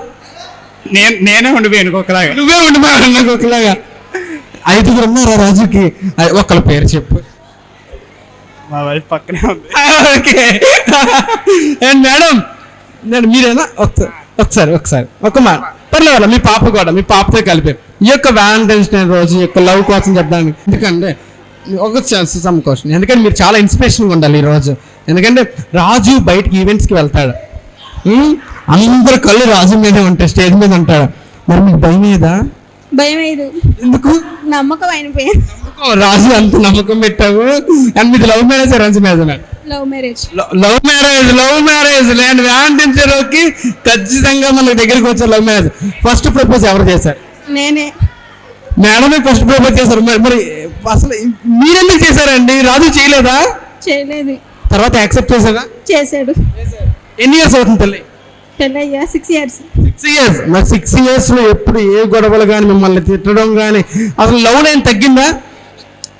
K: నేనే ఉండిపోయాను కుక్కలాగా.
G: నువ్వే ఉండిపోయాలన్నా కుక్కలాగా. 5 ఉన్నారా రాజుకి? ఒకళ్ళ పేరు చెప్పు.
K: మా వైఫ్ పక్కనే ఉంది.
G: ఓకే. అండ్ మేడం మీరేనా? ఒకసారి ఒక మాట పర్లేదు, మీ పాప కూడా, మీ పాపతో కలిపి ఈ యొక్క వ్యాలంటైన్స్ డే రోజు యొక్క లవ్ కోసం చెప్పడానికి. ఎందుకంటే ఒక సమ్ క్వశ్చన్, ఎందుకంటే మీరు చాలా ఇన్స్పిరేషన్గా ఉండాలి ఈరోజు. ఎందుకంటే రాజు బయటకి ఈవెంట్స్కి వెళ్తాడు, అందరు కళ్ళు రాజు మీదే ఉంటాయి, స్టేజ్ మీద ఉంటాడు. మరి మీకు భయం ఏదా?
E: భయం లేదు.
G: ఎందుకు?
E: నమ్మకం అయిపోయింది.
G: రాజు అంత నమ్మకం పెట్టావు. అండ్ మీది love marriage arrange marriage? Love marriage. And Valentine's day రోజుకి ఖచ్చితంగా మన దగ్గరికి వచ్చారు లవ్ మ్యారేజ్. ఫస్ట్ ప్రపోజ్ ఎవరు చేశారు?
E: నేనే.
G: మేడమే ఫస్ట్ ప్రపోజ్ చేశారు. మరి అసలు మీరెందుకు చేశారండి? రాజు చేయలేదా?
E: చేయలేదు.
G: తర్వాత యాక్సెప్ట్ చేశారా?
E: చేశాడు.
G: ఎన్ని ఇయర్స్ అవుతుంది తల్లి?
E: 6 years.
G: 6 years. మరి 6 years లో ఎప్పుడు ఏ గొడవలు కానీ, మిమ్మల్ని తిట్టడం కానీ, అసలు లవ్ లైన్ తగ్గిందా?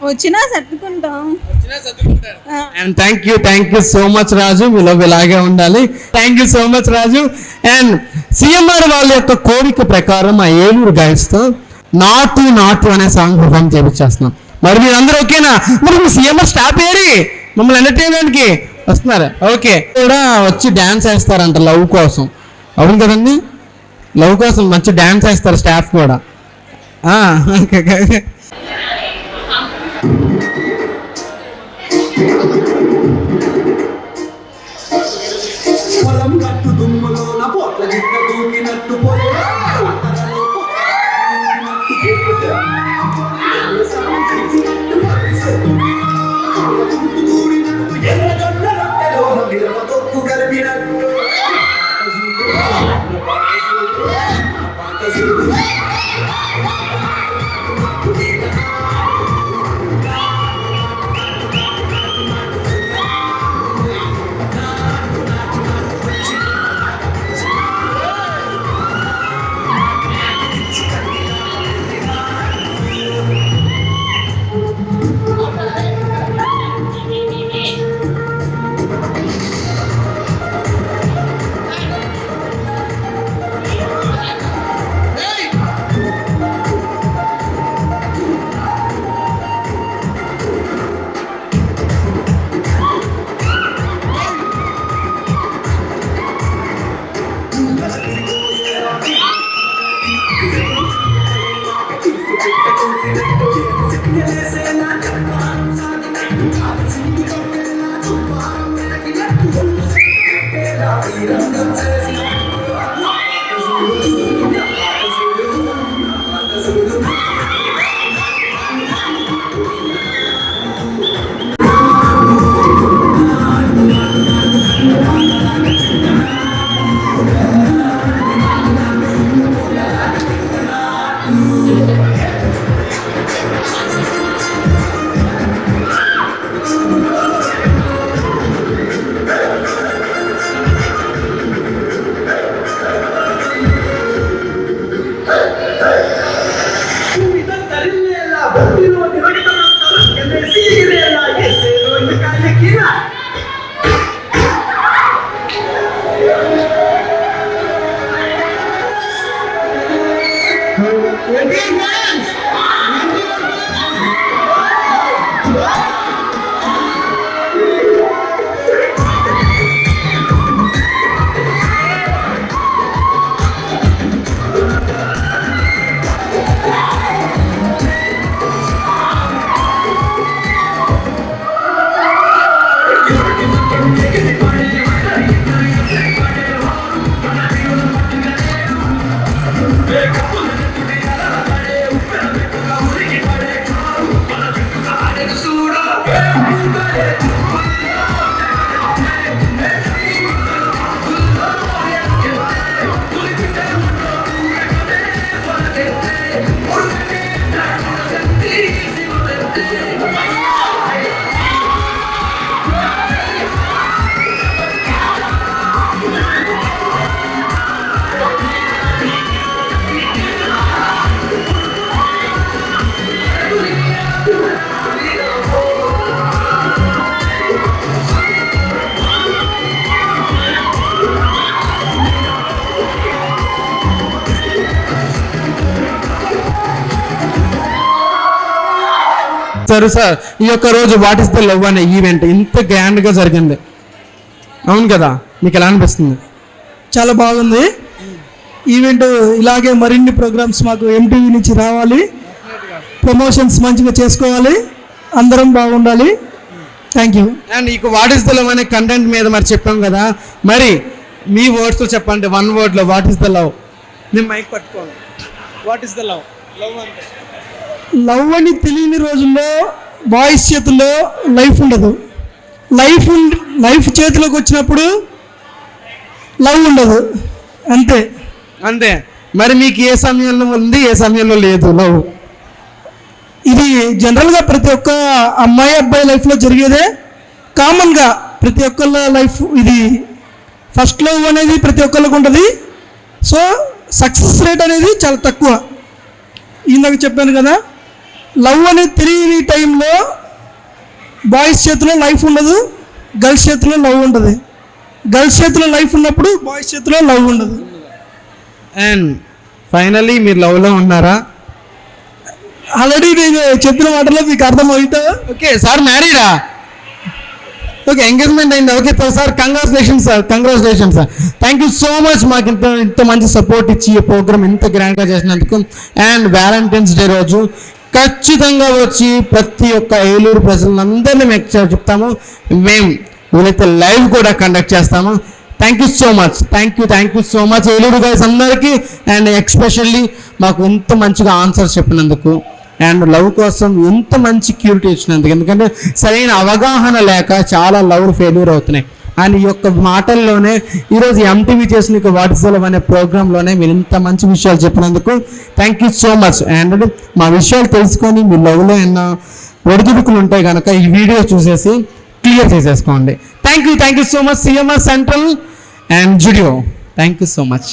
E: వచ్చినా సర్దుకుంటాం.
G: And thank you so much Raju. మీ లవ్ ఇలాగే ఉండాలి. Thank you so much Raju. And CMR వాళ్ళ యొక్క కోరిక ప్రకారం ఆ ఏలూరు గైడ్స్తో నాటు అనే సాంగ్ పర్ఫామ్ చేపించేస్తున్నాం. మరి మీరు అందరూ ఓకేనా? మరి సిఎంఆర్ స్టాప్ ఏరి మమ్మల్ని ఎంటర్టైన్మెంట్కి వస్తున్నారు. ఓకే, కూడా వచ్చి డ్యాన్స్ వేస్తారంట లవ్ కోసం. అవును కదండి, లవ్ కోసం మంచి డ్యాన్స్ వేస్తారు స్టాఫ్ కూడా.
A: పొలం కట్టు దుమ్ములోన పొట్ల గిట్ట దూకినట్టు ఎర్రగొండ రొట్టెలో మిరప తొక్కు కలిపినట్టు
G: సరే సార్, ఈ యొక్క రోజు వాట్ ఇస్ ద లవ్ అనే ఈవెంట్ ఇంత గ్రాండ్గా జరిగింది, అవును కదా, మీకు ఎలా అనిపిస్తుంది?
K: చాలా బాగుంది ఈవెంట్. ఇలాగే మరిన్ని ప్రోగ్రామ్స్ మాకు ఎంటీవీ నుంచి రావాలి, ప్రమోషన్స్ మంచిగా చేసుకోవాలి, అందరం బాగుండాలి. Thank you.
G: అండ్ ఇక వాట్ ఇస్ ద లవ్ అనే కంటెంట్ మీద మరి చెప్పాం కదా, మరి మీ వర్డ్స్తో చెప్పండి, 1 wordలో వాట్ ఇస్ ద లవ్. నేను మైక్ పట్టుకోండి. What is the love? Love అంటే
K: లవ్ అని తెలియని రోజుల్లో బాయ్స్ చేతుల్లో లైఫ్ ఉండదు. లైఫ్ చేతిలోకి వచ్చినప్పుడు లవ్ ఉండదు, అంతే.
G: అంతే. మరి మీకు ఏ సమయంలో ఉంది, ఏ సమయంలో లేదు లవ్?
K: ఇది జనరల్గా ప్రతి ఒక్క అమ్మాయి అబ్బాయి లైఫ్లో జరిగేదే, కామన్గా ప్రతి ఒక్కళ్ళ లైఫ్ ఇది. ఫస్ట్ లవ్ అనేది ప్రతి ఒక్కళ్ళకి ఉంటుంది. సో సక్సెస్ రేట్ అనేది చాలా తక్కువ. ఇందాక చెప్పాను కదా, లవ్ అనేది తెలియని టైంలో బాయ్స్ చేతిలో లైఫ్ ఉండదు, గర్ల్స్ చేతిలో లవ్ ఉంటుంది. గర్ల్స్ చేతిలో లైఫ్ ఉన్నప్పుడు బాయ్స్ చేతిలో లవ్ ఉండదు.
G: అండ్ ఫైనలీ మీరు లవ్లో ఉన్నారా?
K: ఆల్రెడీ నేను చెప్పిన మాటలో మీకు అర్థమవుతా.
G: ఓకే సార్, మ్యారీడా? ఓకే, ఎంగేజ్మెంట్ అయింది. Okay sir, congratulations sir, congratulations sir. Thank you so much మాకు ఇంత మంచి సపోర్ట్ ఇచ్చి ఈ ప్రోగ్రామ్ ఇంత గ్రాండ్గా చేసినందుకు. అండ్ వ్యాలంటైన్స్ డే రోజు ఖచ్చితంగా వచ్చి ప్రతి ఒక్క ఏలూరు ప్రజలందరినీ మేము చెప్తాము, మేము వీలైతే లైవ్ కూడా కండక్ట్ చేస్తాము. Thank you so much, thank you so much Eluru guys అందరికీ. అండ్ ఎక్స్పెషల్లీ మాకు ఎంత మంచిగా ఆన్సర్స్ చెప్పినందుకు, అండ్ లవ్ కోసం ఎంత మంచి క్యూరిటీ ఇచ్చినందుకు. ఎందుకంటే సరైన అవగాహన లేక చాలా లవ్ ఫెయిల్యూర్ అవుతున్నాయి. అండ్ ఈ యొక్క మాటల్లోనే ఈరోజు ఎంటీవీ చేసిన ఈ వాట్సాప్ అనే ప్రోగ్రాంలోనే మీరు ఇంత మంచి విషయాలు చెప్పినందుకు thank you so much. And మా విషయాలు తెలుసుకొని మీ లవ్లో ఏమన్నా ఒడిదుడుకులు ఉంటాయి కనుక ఈ వీడియో చూసేసి క్లియర్ చేసేసుకోండి. Thank you so much CMR central and Zudio. Thank you so much.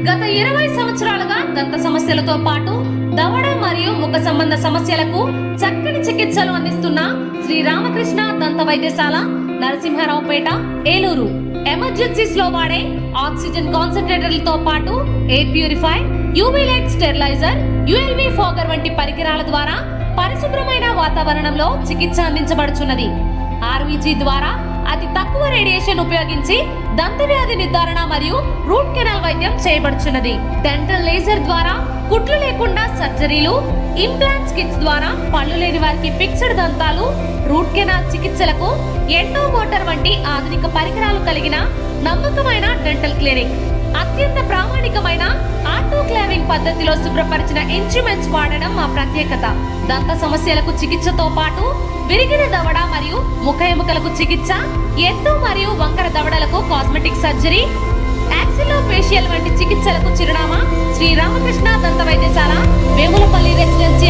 L: గత 20 సంవత్సరాలుగా దంత సమస్యలతో పాటు దవడ మరియు ముఖ సంబంధ సమస్యలకు చక్కని చికిత్సలు అందిస్తున్న శ్రీ రామకృష్ణ దంత వైద్యశాల, నరసింహారావుపేట, ఏలూరు. ఎమర్జెన్సీస్ లో వాడే ఆక్సిజన్ కాన్సంట్రేటర్లతో పాటు air purify, UV light steriliser, ULV fogger వంటి పరికరాల ద్వారా పరిశుభ్రమైన వాతావరణంలో చికిత్స అందించబడుచున్నది. ఆర్వీజీ ద్వారా అతి తక్కువ రేడియేషన్ ఉపయోగించి దంత వ్యాధి నిర్ధారణ మరియు రూట్ కెనాల్ వైద్యం చేయబడుచున్నది. డెంటల్ లేజర్ ద్వారా కుట్లు లేకుండా సర్జరీలు, ఇంప్లాంట్స్ కిట్స్ ద్వారా పళ్ళు లేని వారికి ఫిక్స్డ్ దంతాలు, రూట్ కెనాల్ చికిత్సలకు ఎండో మోటార్ వంటి ఆధునిక పరికరాలు కలిగిన నమ్మకమైన డెంటల్ క్లినిక్. అత్యంత ప్రామాణికమైన ఆటోక్లావింగ్ పద్ధతిలో శుభ్రపరిచిన ఇన్స్ట్రుమెంట్స్ వాడడం మా ప్రత్యేకత. దంత సమస్యలకు చికిత్సతో పాటు విరిగిన దవడ మరియు ముఖ ఎముకలకు చికిత్స, ఎత్తు మరియు వంకర దవడలకు కాస్మెటిక్ సర్జరీ, యాక్సిలోఫేషియల్ వంటి చికిత్సలకు చిరునామా శ్రీ రామకృష్ణ దంత వైద్యశాల, వేములపల్లి రెసిడెన్సీ,